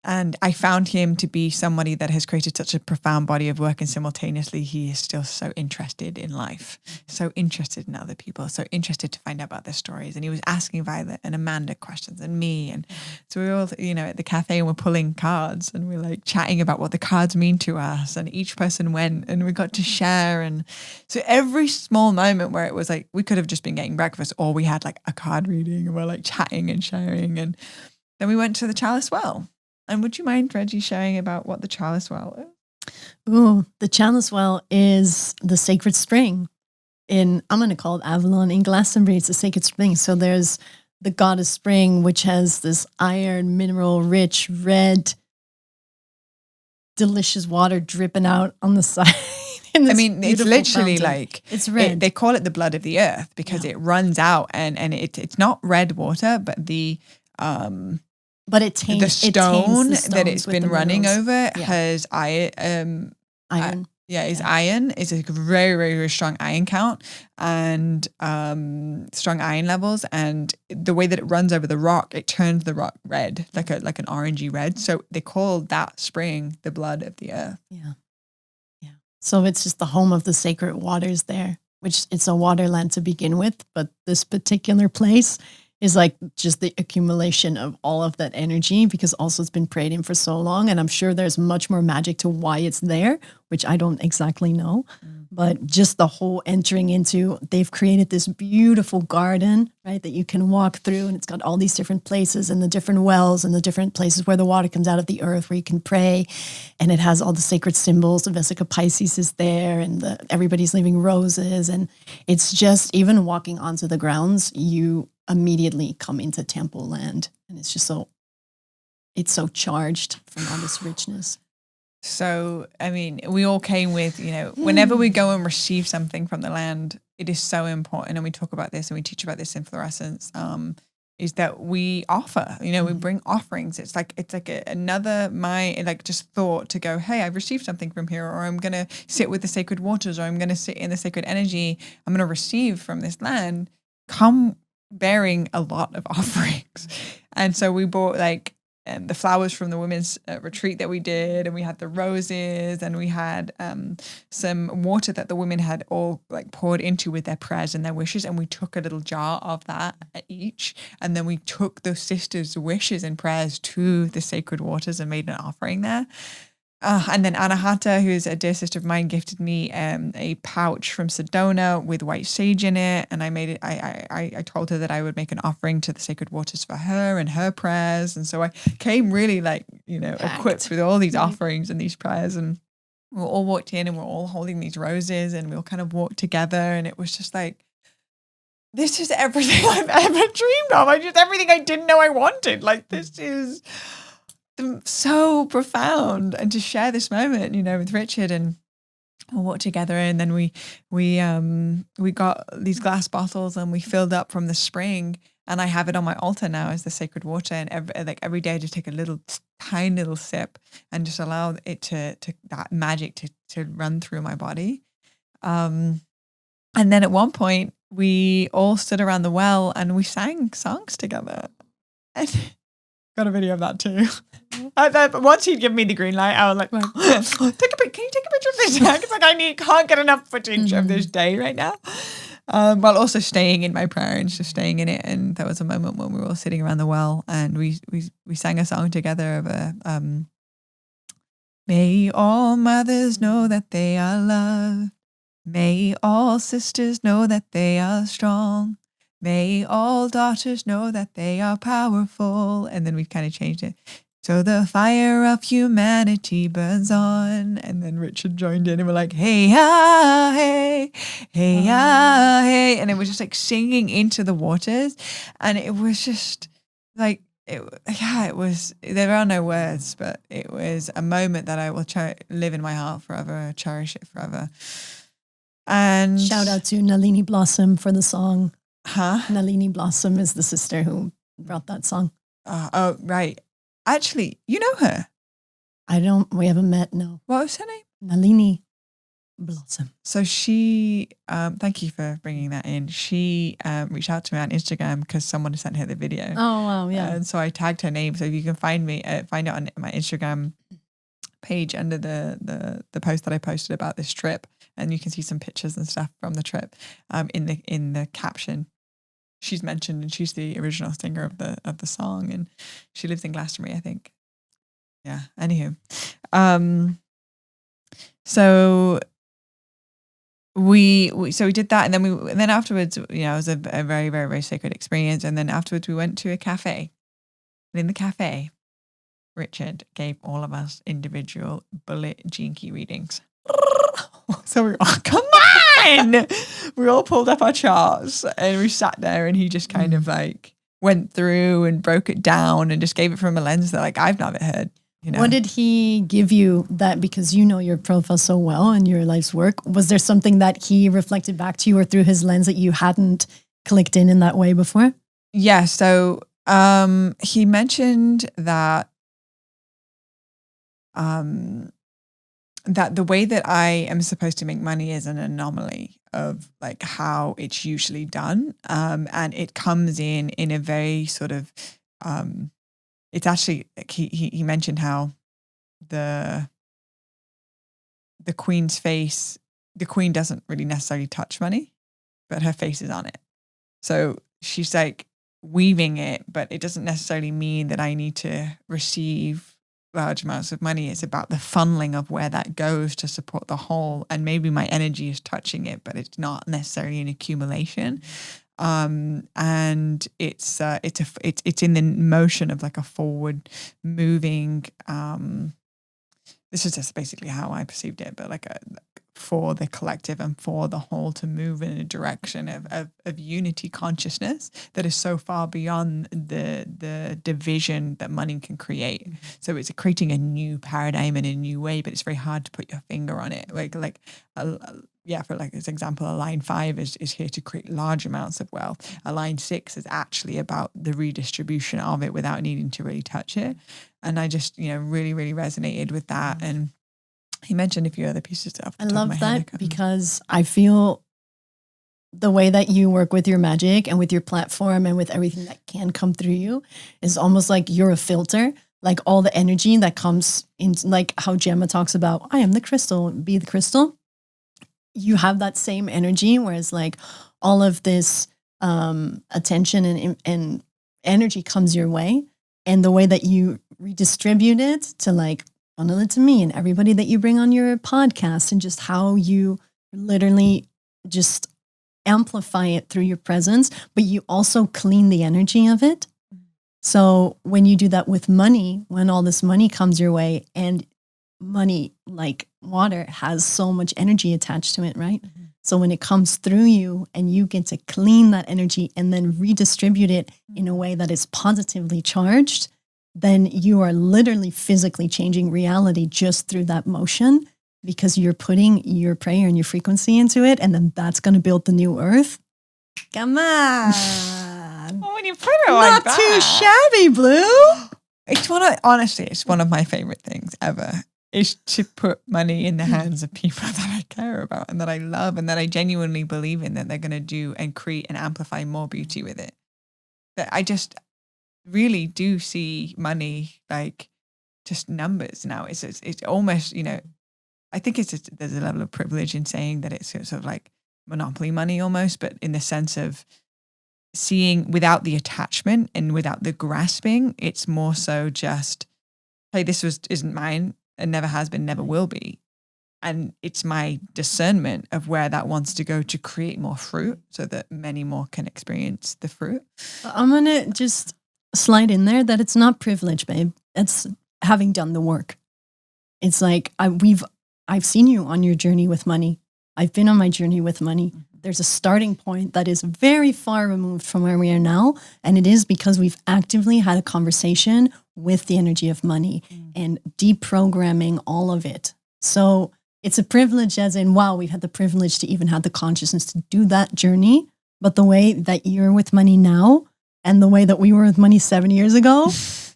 A: And I found him to be somebody that has created such a profound body of work, and simultaneously he is still so interested in life, so interested in other people, so interested to find out about their stories. And he was asking Violet and Amanda questions and me. And so we were all, at the cafe, and we're pulling cards and we're like chatting about what the cards mean to us. And each person went and we got to share. And so every small moment where it was like, we could have just been getting breakfast, or we had like a card reading and we're like chatting and sharing. And then we went to the Chalice Well. And would you mind, Reggie, sharing about what the Chalice Well is?
B: Ooh, the Chalice Well is the sacred spring I'm going to call it Avalon. In Glastonbury, it's a sacred spring. So there's the goddess spring, which has this iron, mineral, rich, red, delicious water dripping out on the side.
A: It's literally
B: fountain.
A: like,
B: it's red.
A: They call it the blood of the earth because it runs out, and it's not red water, but
B: but it taints
A: the stone that it's been running
B: minerals.
A: over has iron.
B: Iron.
A: Iron. It's a very, very, very strong iron count and strong iron levels. And the way that it runs over the rock, it turns the rock red, like an orangey red. So they call that spring the blood of the earth.
B: Yeah. So it's just the home of the sacred waters there, which it's a waterland to begin with. But this particular place is like just the accumulation of all of that energy, because also it's been prayed in for so long. And I'm sure there's much more magic to why it's there, which I don't exactly know. But just the whole entering into, they've created this beautiful garden, right, that you can walk through. And it's got all these different places and the different wells and the different places where the water comes out of the earth where you can pray. And it has all the sacred symbols. The Vesica Pisces is there, and everybody's leaving roses. And it's just, even walking onto the grounds, you immediately come into temple land. And it's just it's so charged from all this richness.
A: So, we all came with, whenever we go and receive something from the land, it is so important. And we talk about this and we teach about this in Fluorescence, is that we offer, we bring offerings. It's like another just thought to go, hey, I've received something from here, or I'm going to sit with the sacred waters, or I'm going to sit in the sacred energy. I'm going to receive from this land. Come bearing a lot of offerings. And so we bought the flowers from the women's retreat that we did, and we had the roses, and we had some water that the women had all poured into with their prayers and their wishes, and we took a little jar of that each, and then we took those sisters' wishes and prayers to the sacred waters and made an offering there. And then Anahata, who's a dear sister of mine, gifted me a pouch from Sedona with white sage in it. And I made it, I told her that I would make an offering to the sacred waters for her and her prayers. And so I came really equipped with all these offerings and these prayers. And we all walked in and we're all holding these roses, and we all kind of walked together. And it was just like, this is everything I've ever dreamed of. Everything I didn't know I wanted. This is so profound. And to share this moment, with Richard, and we'll walk together, and then we got these glass bottles and we filled up from the spring, and I have it on my altar now as the sacred water. And every day I just take a tiny little sip and just allow it to that magic to run through my body. And then at one point we all stood around the well and we sang songs together. And got a video of that too. Once he'd given me the green light, I was like, can you take a picture of this? Because I can't get enough footage of this day right now. While also staying in my prayer and just staying in it. And there was a moment when we were all sitting around the well, and we sang a song together of may all mothers know that they are loved. May all sisters know that they are strong. May all daughters know that they are powerful. And then we kind of changed it. So the fire of humanity burns on. And then Richard joined in and we're like, hey, ah, hey, hey, ah, hey. And it was just singing into the waters. And it was just it was, there are no words, but it was a moment that I will live in my heart forever, cherish it forever. And
B: shout out to Nalini Blossom for the song.
A: Huh?
B: Nalini Blossom is the sister who brought that song.
A: Oh, right. Actually, you know her.
B: We haven't met, no.
A: What was her name?
B: Nalini blossom.
A: So she, thank you for bringing that in. She reached out to me on Instagram because someone sent her the video.
B: Oh, wow. Yeah.
A: And so I tagged her name. So if you can find it on my Instagram page under the post that I posted about this trip, and you can see some pictures and stuff from the trip in the caption. She's mentioned, and she's the original singer of the song, and she lives in Glastonbury, I think. Yeah. Anywho, so we did that, and then afterwards, it was a very, very, very sacred experience. And then afterwards, we went to a cafe, and in the cafe, Richard gave all of us individual bullet gene key readings. So we were all, come on! We all pulled up our charts and we sat there, and he just kind of like went through and broke it down and just gave it from a lens that like I've never heard.
B: What did he give you that, because you know your profile so well and your life's work? Was there something that he reflected back to you or through his lens that you hadn't clicked in that way before?
A: Yeah. So he mentioned that that the way that I am supposed to make money is an anomaly of like how it's usually done. And it comes in a very sort of, it's actually, like he mentioned how the queen's face, the queen doesn't really necessarily touch money, but her face is on it. So she's like weaving it, but it doesn't necessarily mean that I need to receive large amounts of money. It's about the funneling of where that goes to support the whole, and maybe my energy is touching it, but it's not necessarily an accumulation. And it's in the motion of like a forward moving. This is just basically how I perceived it, but like for the collective and for the whole to move in a direction of unity consciousness that is so far beyond the division that money can create. Mm-hmm. So it's creating a new paradigm in a new way, but it's very hard to put your finger on it. For like this example, a line 5 is here to create large amounts of wealth. A line 6 is actually about the redistribution of it without needing to really touch it. And I just, really, really resonated with that. And he mentioned a few other pieces off the top of my head.
B: I love that because I feel the way that you work with your magic and with your platform and with everything that can come through you is almost like you're a filter. Like all the energy that comes in, like how Gemma talks about, I am the crystal, be the crystal. You have that same energy, whereas like all of this attention and energy comes your way, and the way that you redistribute it to like funnel it to me and everybody that you bring on your podcast, and just how you literally just amplify it through your presence, but you also clean the energy of it. So when you do that with money, when all this money comes your way, and money, like water, has so much energy attached to it, right? Mm-hmm. So when it comes through you and you get to clean that energy and then redistribute it in a way that is positively charged, then you are literally physically changing reality just through that motion, because you're putting your prayer and your frequency into it, and then that's going to build the new earth. Come on.
A: Well, when you put it like that.
B: Not too shabby, Blue.
A: It's one of my favorite things ever, is to put money in the hands of people that I care about and that I love and that I genuinely believe in, that they're going to do and create and amplify more beauty with it. That I just really do see money like just numbers now. It's almost, I think there's a level of privilege in saying that it's sort of like monopoly money almost, but in the sense of seeing without the attachment and without the grasping, it's more so just, hey, this isn't mine and never has been, never will be. And it's my discernment of where that wants to go to create more fruit so that many more can experience the fruit.
B: I'm going to just slide in there that it's not privilege, babe. It's having done the work. It's like I've seen you on your journey with money. I've been on my journey with money. Mm-hmm. There's a starting point that is very far removed from where we are now. And it is because we've actively had a conversation with the energy of money and deprogramming all of it. So it's a privilege, as in, wow, we've had the privilege to even have the consciousness to do that journey. But the way that you're with money now and the way that we were with money 7 years ago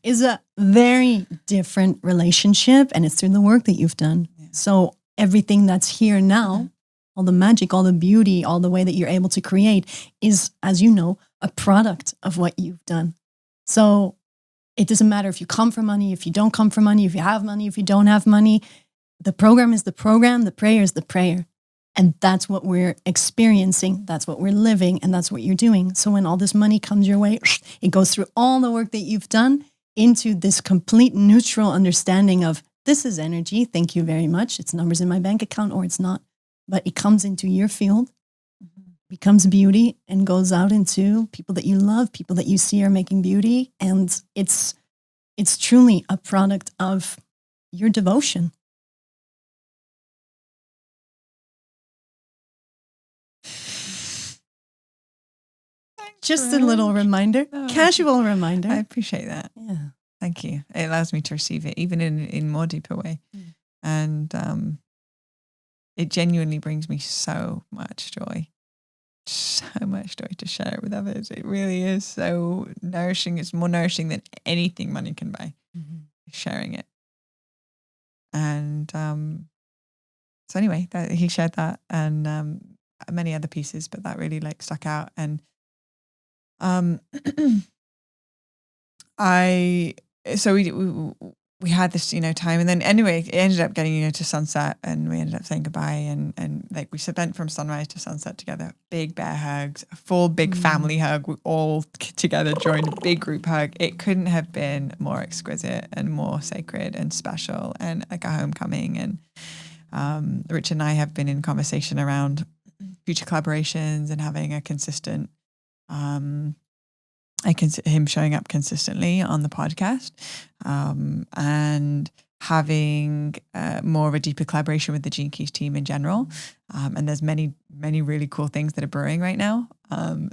B: is a very different relationship. And it's through the work that you've done. Yeah. So everything that's here now, all the magic, all the beauty, all the way that you're able to create is, as you know, a product of what you've done. So it doesn't matter if you come from money, if you don't come from money, if you have money, if you don't have money. The program is the program, the prayer is the prayer. And that's what we're experiencing, that's what we're living, and that's what you're doing. So when all this money comes your way, it goes through all the work that you've done into this complete neutral understanding of, this is energy, thank you very much. It's numbers in my bank account or it's not. But it comes into your field, becomes beauty, and goes out into people that you love, people that you see are making beauty. And it's truly a product of your devotion. Just a little reminder, casual reminder.
A: I appreciate that.
B: Yeah.
A: Thank you. It allows me to receive it even in more deeper way. And it genuinely brings me so much joy to share it with others. It really is so nourishing. It's more nourishing than anything money can buy. Sharing it. And so anyway, he shared that and many other pieces, but that really like stuck out. And we had this, time, and then anyway, it ended up getting, to sunset, and we ended up saying goodbye, and like we spent from sunrise to sunset together, big bear hugs, a full big family hug. We all together joined a big group hug. It couldn't have been more exquisite and more sacred and special and like a homecoming. And Rich and I have been in conversation around future collaborations and having a consistent him showing up consistently on the podcast, and having more of a deeper collaboration with the Gene Keys team in general. And there's many, many really cool things that are brewing right now.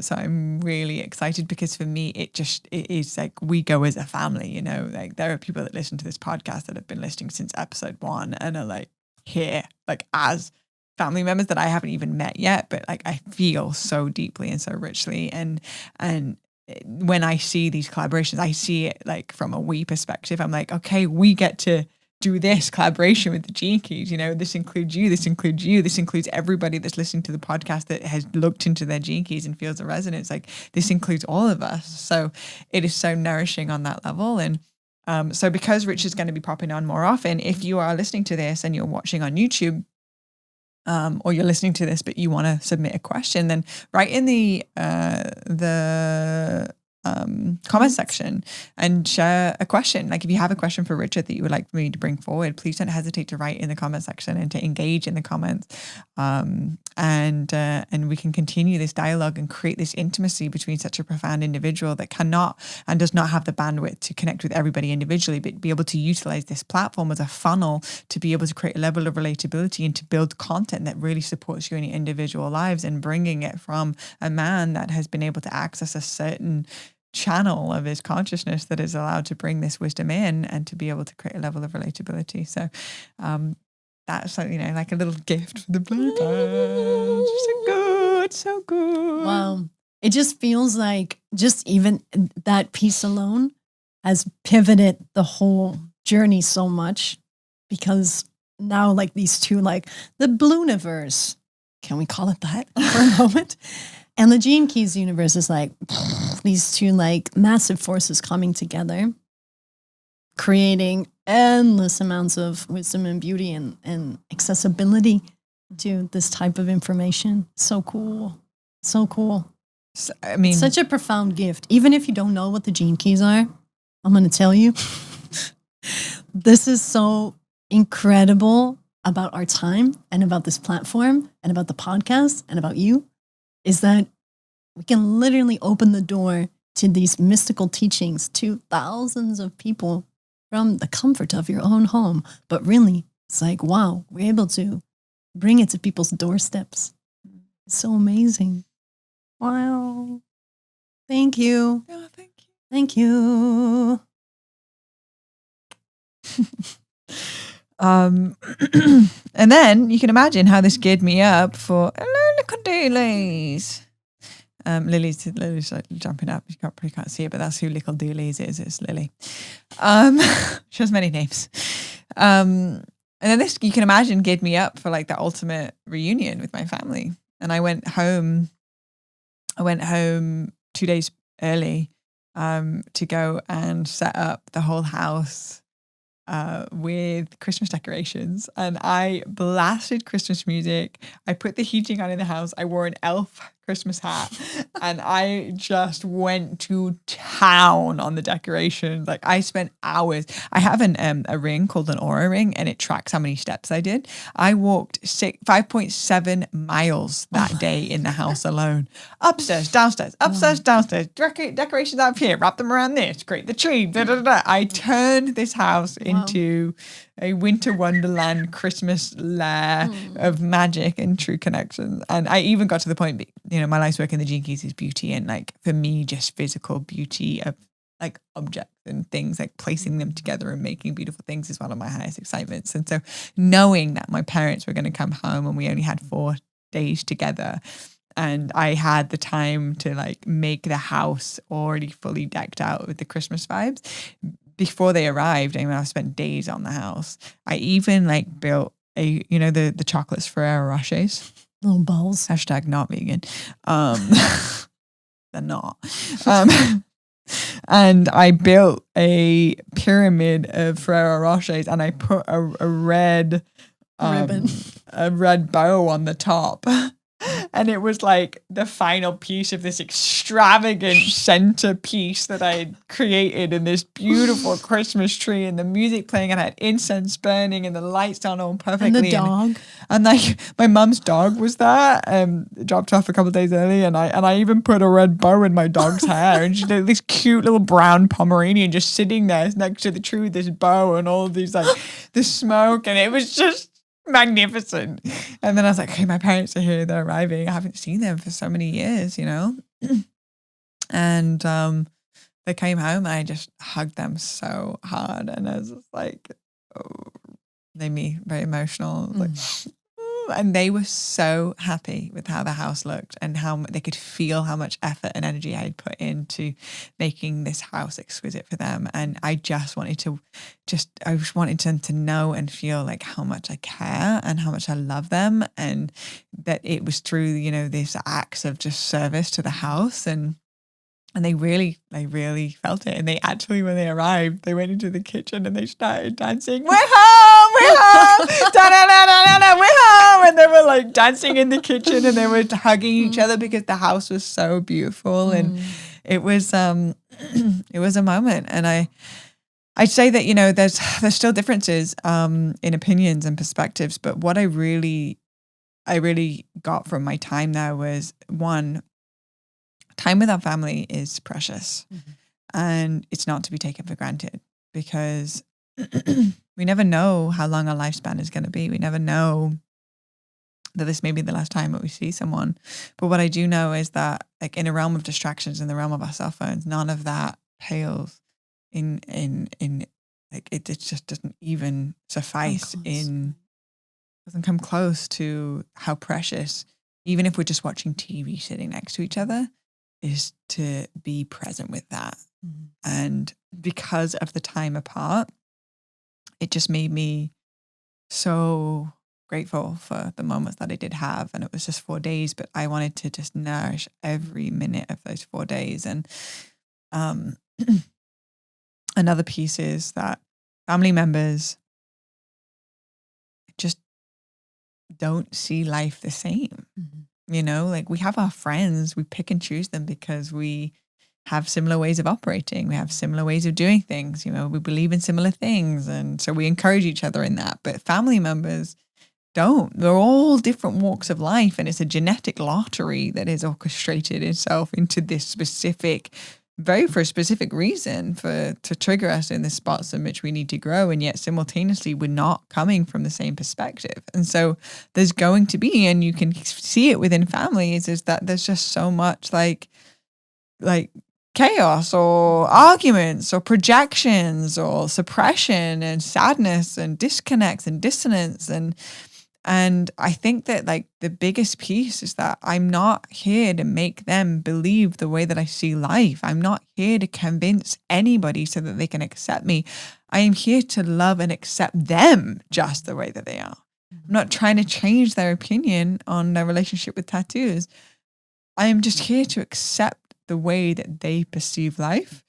A: So I'm really excited because for me, it is like we go as a family, like there are people that listen to this podcast that have been listening since episode 1 and are like here, like as family members that I haven't even met yet, but like I feel so deeply and so richly. And when I see these collaborations, I see it like from a we perspective. I'm like, okay, we get to do this collaboration with the Gene Keys. This includes you, this includes you, this includes everybody that's listening to the podcast that has looked into their Gene Keys and feels a resonance. Like this includes all of us. So it is so nourishing on that level. And so because Rich is going to be popping on more often, if you are listening to this and you're watching on YouTube, or you're listening to this, but you want to submit a question, then write in the comment section and share a question. Like if you have a question for Richard that you would like me to bring forward, please don't hesitate to write in the comment section and to engage in the comments. And we can continue this dialogue and create this intimacy between such a profound individual that cannot and does not have the bandwidth to connect with everybody individually, but be able to utilize this platform as a funnel to be able to create a level of relatability and to build content that really supports you in your individual lives, and bringing it from a man that has been able to access a certain channel of his consciousness that is allowed to bring this wisdom in and to be able to create a level of relatability. So that's like a little gift for the blue badge. So good.
B: Wow. It just feels like just even that piece alone has pivoted the whole journey so much, because now like these two, like the Blueniverse, can we call it that for a moment? And the Gene Keys universe is like these two like massive forces coming together, creating endless amounts of wisdom and beauty and accessibility to this type of information. So cool. So cool.
A: So, I mean,
B: such a profound gift. Even if you don't know what the Gene Keys are, I'm going to tell you. This is so incredible about our time and about this platform and about the podcast and about you, is that we can literally open the door to these mystical teachings to thousands of people from the comfort of your own home. But really, it's like, wow, we're able to bring it to people's doorsteps. It's so amazing. Wow. Thank you.
A: Oh, thank you.
B: Thank you.
A: And then you can imagine how this geared me up for Lickle-Doolies. Lily's like jumping up. You probably can't see it, but that's who Lickle-Doolies is. It's Lily. She has many names. And then this, you can imagine, geared me up for like the ultimate reunion with my family. And I went home 2 days early to go and set up the whole house with Christmas decorations, and I blasted Christmas music. I put the heating on in the house. I wore an elf Christmas hat, and I just went to town on the decorations. Like I spent hours. I have a ring called an Aura ring, and it tracks how many steps I did. I walked 5.7 miles that day in the house alone. Upstairs, downstairs, upstairs, downstairs. Decorations up here. Wrap them around this. Create the tree. Da, da, da. I turned this house into a winter wonderland Christmas lair of magic and true connections. And I even got to the point, my life's work in the Gene Keys is beauty, and like for me, just physical beauty of like objects and things, like placing them together and making beautiful things is one of my highest excitements. And so knowing that my parents were going to come home and we only had 4 days together, and I had the time to like make the house already fully decked out with the Christmas vibes. Before they arrived, I spent days on the house. I even like built the chocolates Ferrero Rochers.
B: Little balls.
A: # not vegan. They're not. And I built a pyramid of Ferrero Rochers, and I put a red
B: ribbon,
A: a red bow on the top. And it was like the final piece of this extravagant centerpiece that I had created in this beautiful Christmas tree, and the music playing, and I had incense burning and the lights on all perfectly.
B: And the dog.
A: And like my mum's dog was there, dropped off a couple of days early, and I even put a red bow in my dog's hair, and she did this cute little brown Pomeranian just sitting there next to the tree with this bow and all these like the smoke, and it was just magnificent. And then I was like, okay, my parents are here, they're arriving. I haven't seen them for so many years, and they came home, and I just hugged them so hard, and I was just like, made me very emotional. Like, and they were so happy with how the house looked and how they could feel how much effort and energy I had put into making this house exquisite for them. And I just wanted them to know and feel like how much I care and how much I love them, and that it was through, these acts of just service to the house. And they really felt it. And they actually, when they arrived, they went into the kitchen and they started dancing. We're home, we're home, da, da, da, da, da, we're home. And they were like dancing in the kitchen, and they were hugging each other because the house was so beautiful. And it was a moment. And I'd say that, there's still differences in opinions and perspectives. But what I really got from my time there was, one, time with our family is precious, and it's not to be taken for granted, because we never know how long our lifespan is going to be. We never know that this may be the last time that we see someone. But what I do know is that, like, in a realm of distractions, in the realm of our cell phones, none of that pales in like it just doesn't even suffice doesn't come close to how precious, even if we're just watching TV sitting next to each other, is to be present with that. And because of the time apart, it just made me so grateful for the moments that I did have. And it was just 4 days, but I wanted to just nourish every minute of those 4 days. And another piece is that family members just don't see life the same. Like, we have our friends, we pick and choose them because we have similar ways of operating. We have similar ways of doing things. We believe in similar things. And so we encourage each other in that. But family members don't. They're all different walks of life. And it's a genetic lottery that has orchestrated itself into this specific, for a specific reason, to trigger us in the spots in which we need to grow. And yet simultaneously, we're not coming from the same perspective. And so there's going to be, and you can see it within families, is that there's just so much like chaos or arguments or projections or suppression and sadness and disconnects and dissonance. And And I think that like the biggest piece is that I'm not here to make them believe the way that I see life. I'm not here to convince anybody so that they can accept me. I am here to love and accept them just the way that they are. I'm not trying to change their opinion on their relationship with tattoos. I am just here to accept the way that they perceive life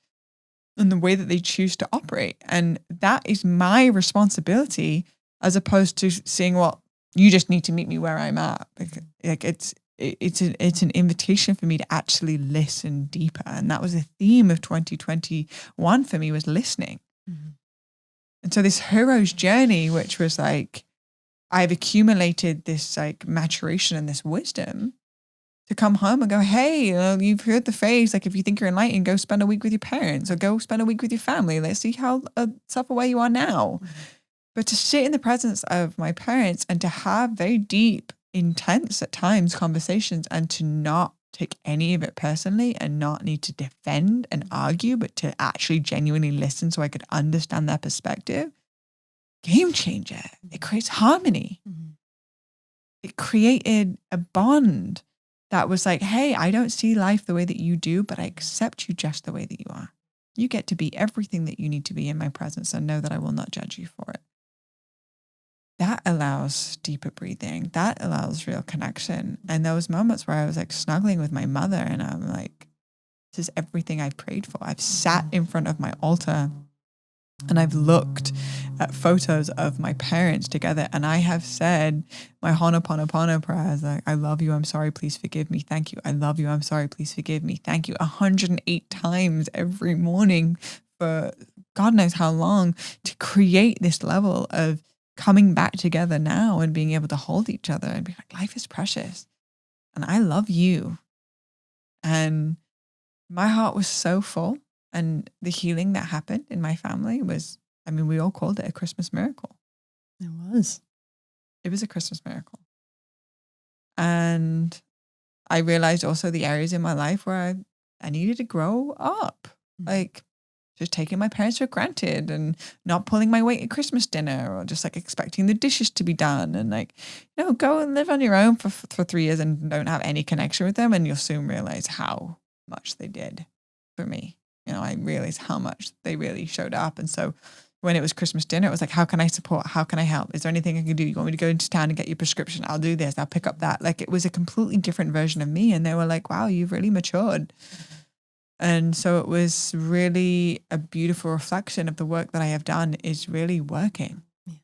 A: and the way that they choose to operate. And that is my responsibility, as opposed to seeing, well, you just need to meet me where I'm at. Like it's an invitation for me to actually listen deeper. And that was the theme of 2021 for me, was listening. Mm-hmm. And so this hero's journey, which was like, I've accumulated this like maturation and this wisdom to come home and go, hey, you've heard the phrase, like, if you think you're enlightened, go spend a week with your parents or go spend a week with your family. Let's see how self-aware you are now. Mm-hmm. But to sit in the presence of my parents and to have very deep, intense at times conversations, and to not take any of it personally and not need to defend and argue, but to actually genuinely listen so I could understand their perspective. Game changer. It creates harmony. Mm-hmm. It created a bond that was like, hey, I don't see life the way that you do, but I accept you just the way that you are. You get to be everything that you need to be in my presence, and know that I will not judge you for it. That allows deeper breathing. That allows real connection. And those moments where I was like snuggling with my mother and I'm like, this is everything I've prayed for. I've sat in front of my altar and I've looked at photos of my parents together, and I have said my Ho'oponopono prayers, like, I love you, I'm sorry, please forgive me, thank you. I love you, I'm sorry, please forgive me, thank you. 108 times every morning for God knows how long, to create this level of coming back together now and being able to hold each other and be like, life is precious and I love you. And my heart was so full. And the healing that happened in my family was, I mean, we all called it a Christmas miracle.
B: It was.
A: It was a Christmas miracle. And I realized also the areas in my life where I needed to grow up. Mm-hmm. Like just taking my parents for granted and not pulling my weight at Christmas dinner, or just like expecting the dishes to be done, and like, go and live on your own for 3 years and don't have any connection with them. And you'll soon realize how much they did for me. I realized how much they really showed up. And so when it was Christmas dinner, it was like, how can I support? How can I help? Is there anything I can do? You want me to go into town and get your prescription? I'll do this. I'll pick up that. Like, it was a completely different version of me. And they were like, wow, you've really matured. And so it was really a beautiful reflection of the work that I have done is really working. Yeah.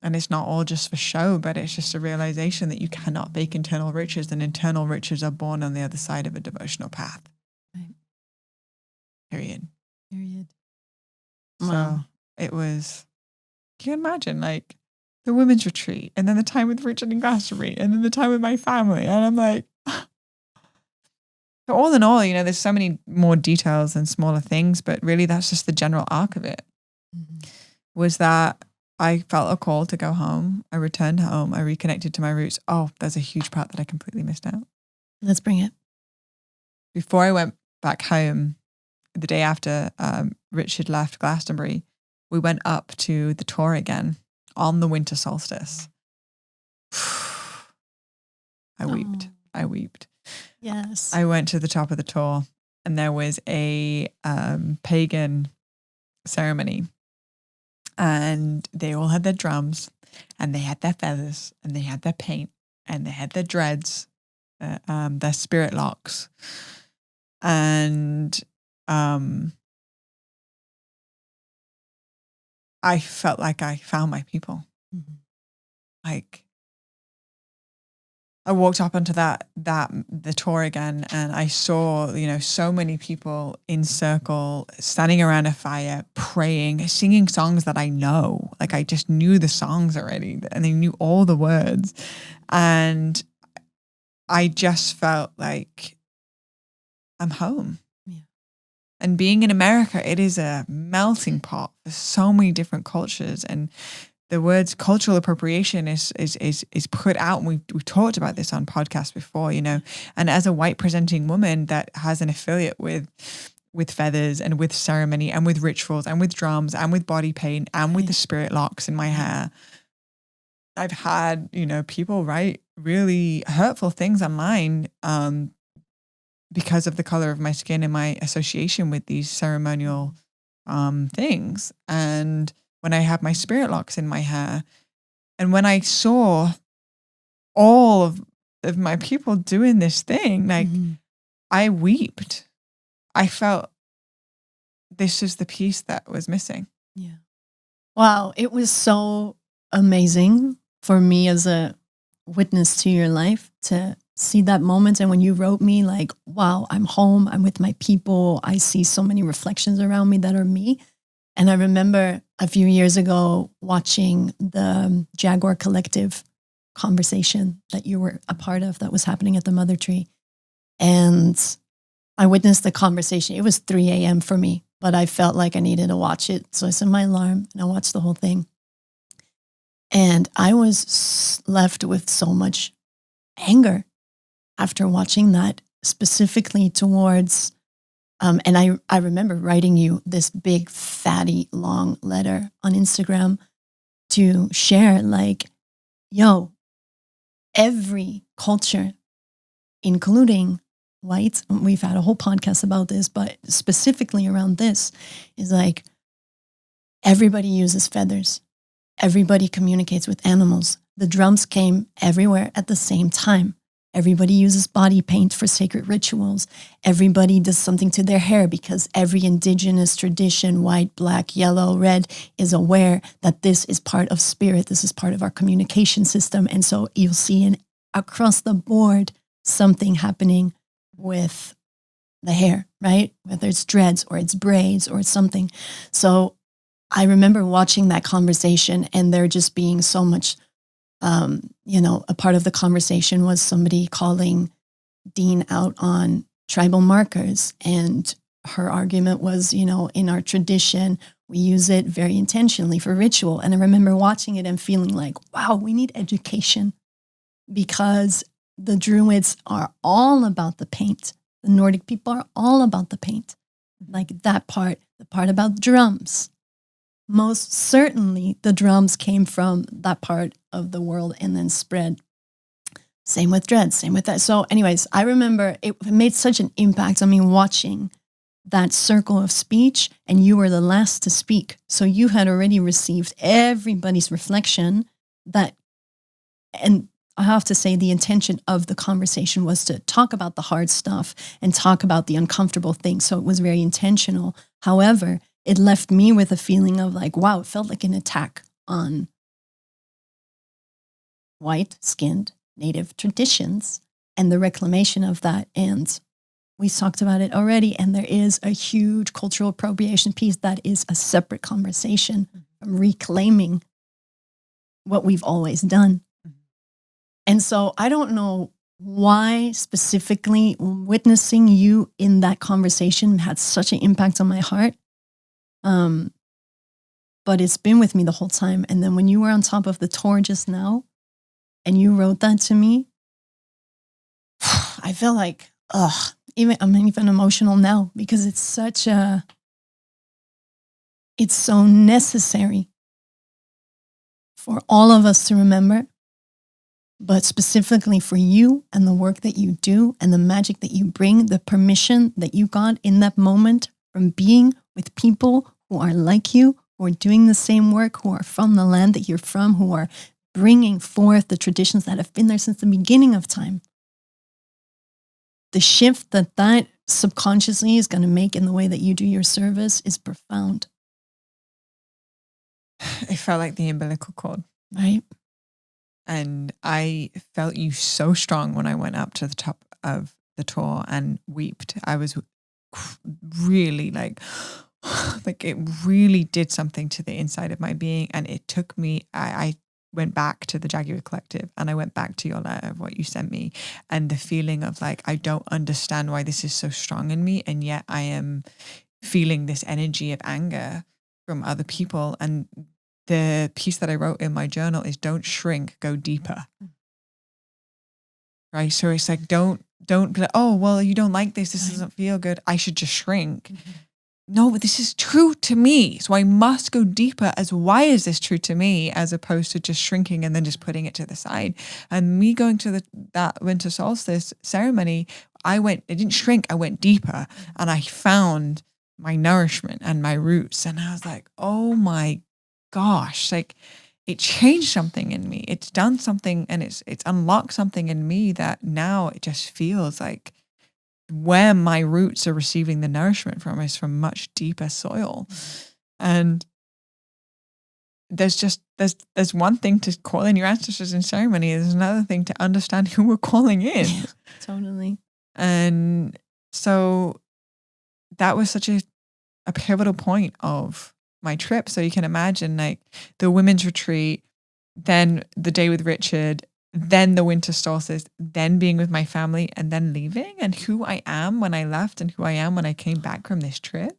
A: And it's not all just for show, but it's just a realization that you cannot fake internal riches, and internal riches are born on the other side of a devotional path. Right. Period. So it was, can you imagine, like, the women's retreat, and then the time with Richard and Glastonbury, and then the time with my family. And I'm like, so all in all, there's so many more details and smaller things, but really that's just the general arc of it. Mm-hmm. Was that I felt a call to go home. I returned home. I reconnected to my roots. Oh, there's a huge part that I completely missed out.
B: Let's bring it.
A: Before I went back home, the day after Richard left Glastonbury, we went up to the tour again on the winter solstice. I wept.
B: Yes.
A: I went to the top of the tour, and there was a pagan ceremony, and they all had their drums, and they had their feathers, and they had their paint, and they had their dreads, their spirit locks, and I felt like I found my people. Mm-hmm. Like, I walked up onto the tour again, and I saw, so many people in circle, standing around a fire, praying, singing songs that I know. Like, I just knew the songs already, and they knew all the words. And I just felt like I'm home. Yeah. And being in America, it is a melting pot for so many different cultures, and the words cultural appropriation is put out, and we've talked about this on podcasts before, and as a white presenting woman that has an affiliate with feathers and with ceremony and with rituals and with drums and with body paint and with the spirit locks in my hair, I've had, people write really hurtful things online because of the color of my skin and my association with these ceremonial things. And when I had my spirit locks in my hair, and when I saw all of my people doing this thing, like I wept. I felt this is the piece that was missing.
B: Yeah. Wow. It was so amazing for me as a witness to your life to see that moment. And when you wrote me like, wow, I'm home, I'm with my people, I see so many reflections around me that are me. And I remember a few years ago watching the Jaguar Collective conversation that you were a part of that was happening at the Mother Tree. And I witnessed the conversation. It was 3 a.m. for me, but I felt like I needed to watch it. So I set my alarm and I watched the whole thing. And I was left with so much anger after watching that, specifically towards, and I remember writing you this big, fatty, long letter on Instagram to share like, yo, every culture, including whites, we've had a whole podcast about this, but specifically around this, is like, everybody uses feathers. Everybody communicates with animals. The drums came everywhere at the same time. Everybody uses body paint for sacred rituals. Everybody does something to their hair because every indigenous tradition, white, black, yellow, red, is aware that this is part of spirit. This is part of our communication system. And so you'll see across the board something happening with the hair, right? Whether it's dreads or it's braids or it's something. So I remember watching that conversation and there just being so much, a part of the conversation was somebody calling Dean out on tribal markers. And her argument was, in our tradition, we use it very intentionally for ritual. And I remember watching it and feeling like, wow, we need education because the Druids are all about the paint. The Nordic people are all about the paint. Like that part, the part about drums. Most certainly the drums came from that part of the world and then spread. Same with dreads, same with that. So anyways, I remember it made such an impact on me watching that circle of speech, and you were the last to speak. So you had already received everybody's reflection and I have to say the intention of the conversation was to talk about the hard stuff and talk about the uncomfortable things. So it was very intentional. However, it left me with a feeling of like, wow, it felt like an attack on white-skinned native traditions and the reclamation of that. And we talked about it already. And there is a huge cultural appropriation piece that is a separate conversation from reclaiming what we've always done. And so I don't know why specifically witnessing you in that conversation had such an impact on my heart. But it's been with me the whole time. And then when you were on top of the tour just now and you wrote that to me, I feel like, I'm even emotional now because it's so necessary for all of us to remember, but specifically for you and the work that you do and the magic that you bring, the permission that you got in that moment from being with people who are like you, who are doing the same work, who are from the land that you're from, who are bringing forth the traditions that have been there since the beginning of time. The shift that subconsciously is going to make in the way that you do your service is profound.
A: It felt like the umbilical cord.
B: Right.
A: And I felt you so strong when I went up to the top of the tour and wept. I was really like it really did something to the inside of my being. And it took me, I went back to the Jaguar Collective and I went back to your letter of what you sent me and the feeling of like, I don't understand why this is so strong in me. And yet I am feeling this energy of anger from other people. And the piece that I wrote in my journal is don't shrink, go deeper. Right. So it's like, don't be like, oh, well, you don't like this. This doesn't feel good. I should just shrink. no, but this is true to me. So I must go deeper as why is this true to me, as opposed to just shrinking and then just putting it to the side. And me going to that winter solstice ceremony, I didn't shrink, I went deeper, and I found my nourishment and my roots. And I was like, oh my gosh, like it changed something in me. It's done something, and it's unlocked something in me that now it just feels like where my roots are receiving the nourishment from is from much deeper soil. And there's one thing to call in your ancestors in ceremony. There's another thing to understand who we're calling in.
B: Yeah, totally.
A: And so that was such a pivotal point of my trip. So you can imagine like the women's retreat, then the day with Richard, then the winter solstice, then being with my family, and then leaving, and who I am when I left and who I am when I came back from this trip.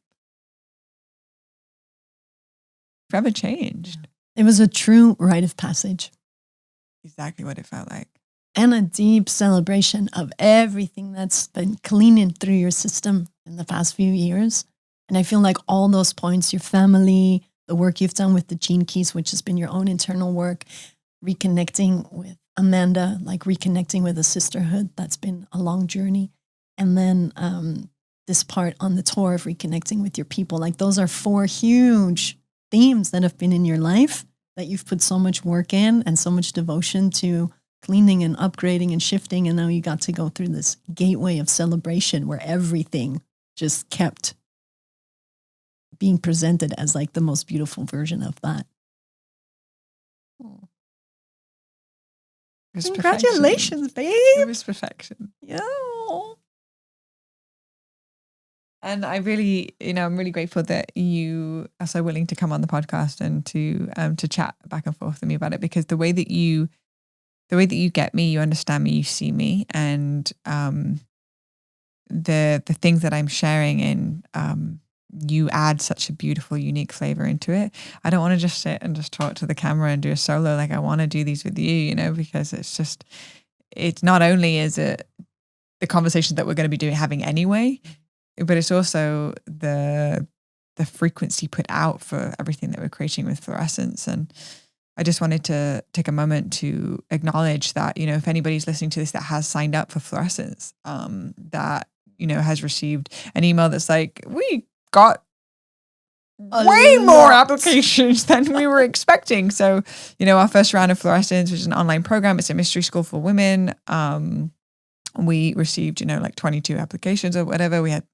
A: Forever changed.
B: It was a true rite of passage.
A: Exactly what it felt like.
B: And a deep celebration of everything that's been cleaning through your system in the past few years. And I feel like all those points, your family, the work you've done with the gene keys, which has been your own internal work, reconnecting with Amanda, like reconnecting with a sisterhood, that's been a long journey. And then this part on the tour of reconnecting with your people, like those are 4 huge themes that have been in your life that you've put so much work in and so much devotion to cleaning and upgrading and shifting. And now you got to go through this gateway of celebration where everything just kept being presented as like the most beautiful version of that. Congratulations, babe.
A: It was perfection.
B: Yeah.
A: And I really, I'm really grateful that you are so willing to come on the podcast and to chat back and forth with me about it, because the way that you get me, you understand me, you see me, and the things that I'm sharing in, you add such a beautiful, unique flavor into it. I don't want to just sit and just talk to the camera and do a solo. Like I want to do these with you, because it's not only is it the conversation that we're going to be having anyway, but it's also the frequency put out for everything that we're creating with fluorescence. And I just wanted to take a moment to acknowledge that, if anybody's listening to this that has signed up for fluorescence, that, has received an email that's like, we got way more applications than we were expecting. So, our first round of fluorescence, which is an online program, it's a mystery school for women. We received, like 22 applications or whatever we had.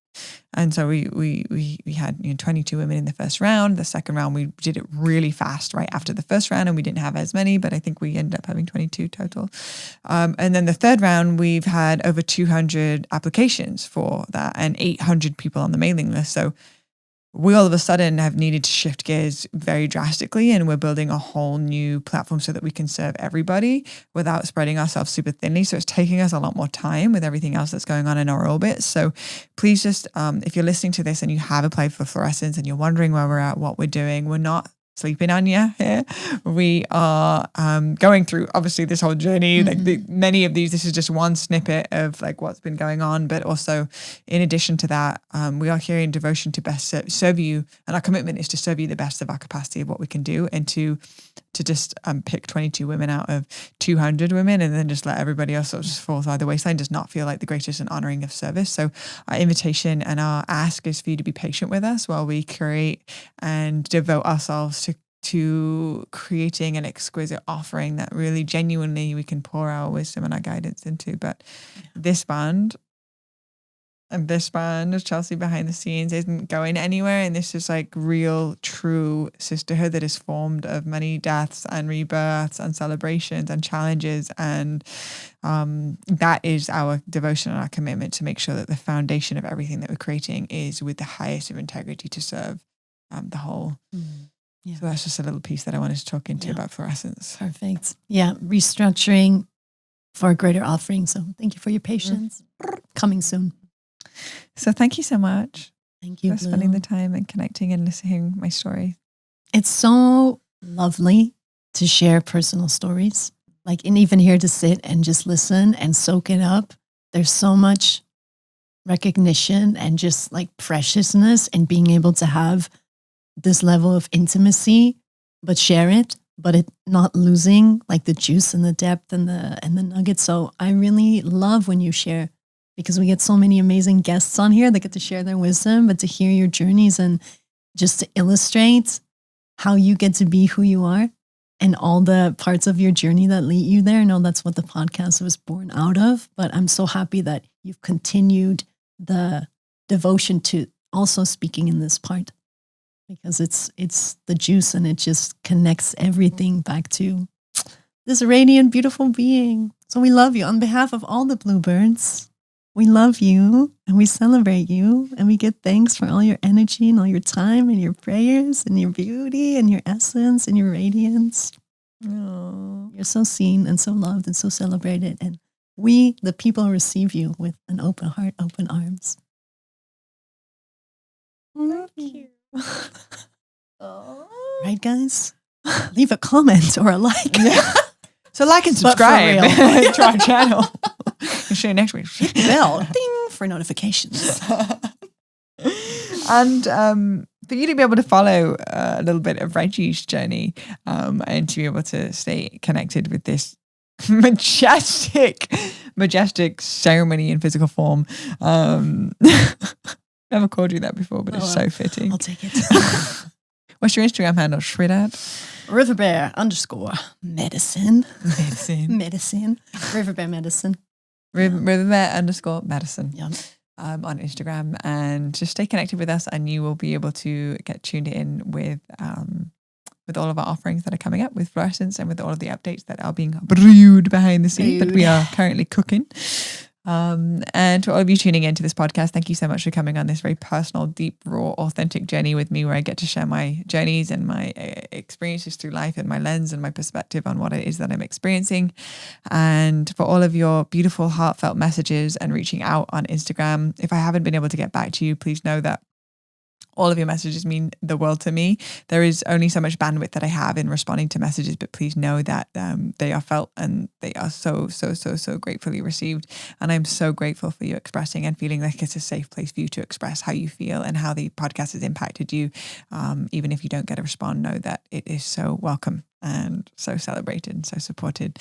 A: And so we had 22 women in the first round. The second round, we did it really fast right after the first round, and we didn't have as many, but I think we ended up having 22 total. And then the third round, we've had over 200 applications for that and 800 people on the mailing list. So we all of a sudden have needed to shift gears very drastically, and we're building a whole new platform so that we can serve everybody without spreading ourselves super thinly. So it's taking us a lot more time with everything else that's going on in our orbit. So please just, if you're listening to this and you have applied for fluorescence and you're wondering where we're at, what we're doing, we're not sleeping on you here. We are going through obviously this whole journey. Like many of these, this is just one snippet of like what's been going on, but also in addition to that, we are here in devotion to best serve you, and our commitment is to serve you the best of our capacity of what we can do, and to just pick 22 women out of 200 women and then just let everybody else sort of just fall by the wayside does not feel like the greatest and honoring of service. So our invitation and our ask is for you to be patient with us while we curate and devote ourselves to creating an exquisite offering that really genuinely we can pour our wisdom and our guidance into. But this band and this band of Chelsea behind the scenes isn't going anywhere. And this is like real, true sisterhood that is formed of many deaths and rebirths and celebrations and challenges. And that is our devotion and our commitment to make sure that the foundation of everything that we're creating is with the highest of integrity to serve the whole. Yeah. So that's just a little piece that I wanted to talk into about fluorescence.
B: Perfect. Yeah. Restructuring for a greater offering. So thank you for your patience. Coming soon.
A: So thank you so much.
B: Thank you
A: for spending the time and connecting and listening to my story.
B: It's so lovely to share personal stories. Like, and even here to sit and just listen and soak it up. There's so much recognition and just like preciousness and being able to have this level of intimacy, but share it, but it not losing like the juice and the depth and the nuggets. So I really love when you share, because we get so many amazing guests on here that get to share their wisdom, but to hear your journeys and just to illustrate how you get to be who you are and all the parts of your journey that lead you there. I know that's what the podcast was born out of, but I'm so happy that you've continued the devotion to also speaking in this part, because it's the juice and it just connects everything back to this radiant, beautiful being. So we love you. On behalf of all the bluebirds, we love you and we celebrate you and we give thanks for all your energy and all your time and your prayers and your beauty and your essence and your radiance. Oh, you're so seen and so loved and so celebrated. And we, the people, receive you with an open heart, open arms.
A: Thank you.
B: Right, guys? Leave a comment or a like.
A: Yeah. So like and subscribe to our channel. We'll see you next week.
B: Hit the bell, ding, for notifications.
A: And for you to be able to follow a little bit of Reggie's journey and to be able to stay connected with this majestic ceremony in physical form. Never called you that before, but it's so fitting.
B: I'll take it.
A: What's your Instagram handle, Shridat?
B: Riverbear_medicine. Riverbear medicine.
A: Riverbear_medicine.
B: Yep.
A: On Instagram, and just stay connected with us, and you will be able to get tuned in with all of our offerings that are coming up with fluorescence and with all of the updates that are being brewed behind the scenes that we are currently cooking. And to all of you tuning into this podcast, thank you so much for coming on this very personal, deep, raw, authentic journey with me, where I get to share my journeys and my experiences through life and my lens and my perspective on what it is that I'm experiencing. And for all of your beautiful, heartfelt messages and reaching out on Instagram, if I haven't been able to get back to you, please know that all of your messages mean the world to me. There is only so much bandwidth that I have in responding to messages, but please know that they are felt and they are so gratefully received. And I'm so grateful for you expressing and feeling like it's a safe place for you to express how you feel and how the podcast has impacted you. Even if you don't get a response, know that it is so welcome and so celebrated and so supported.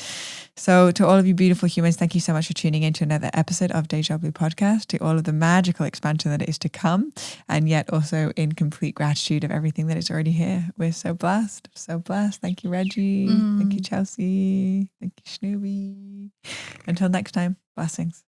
A: So to all of you beautiful humans, thank you so much for tuning in to another episode of Deja Blu podcast, to all of the magical expansion that is to come, and yet also in complete gratitude of everything that is already here. We're so blessed, so blessed. Thank you, Reggie. Thank you, Chelsea. Thank you, Snoopy. Until next time, blessings.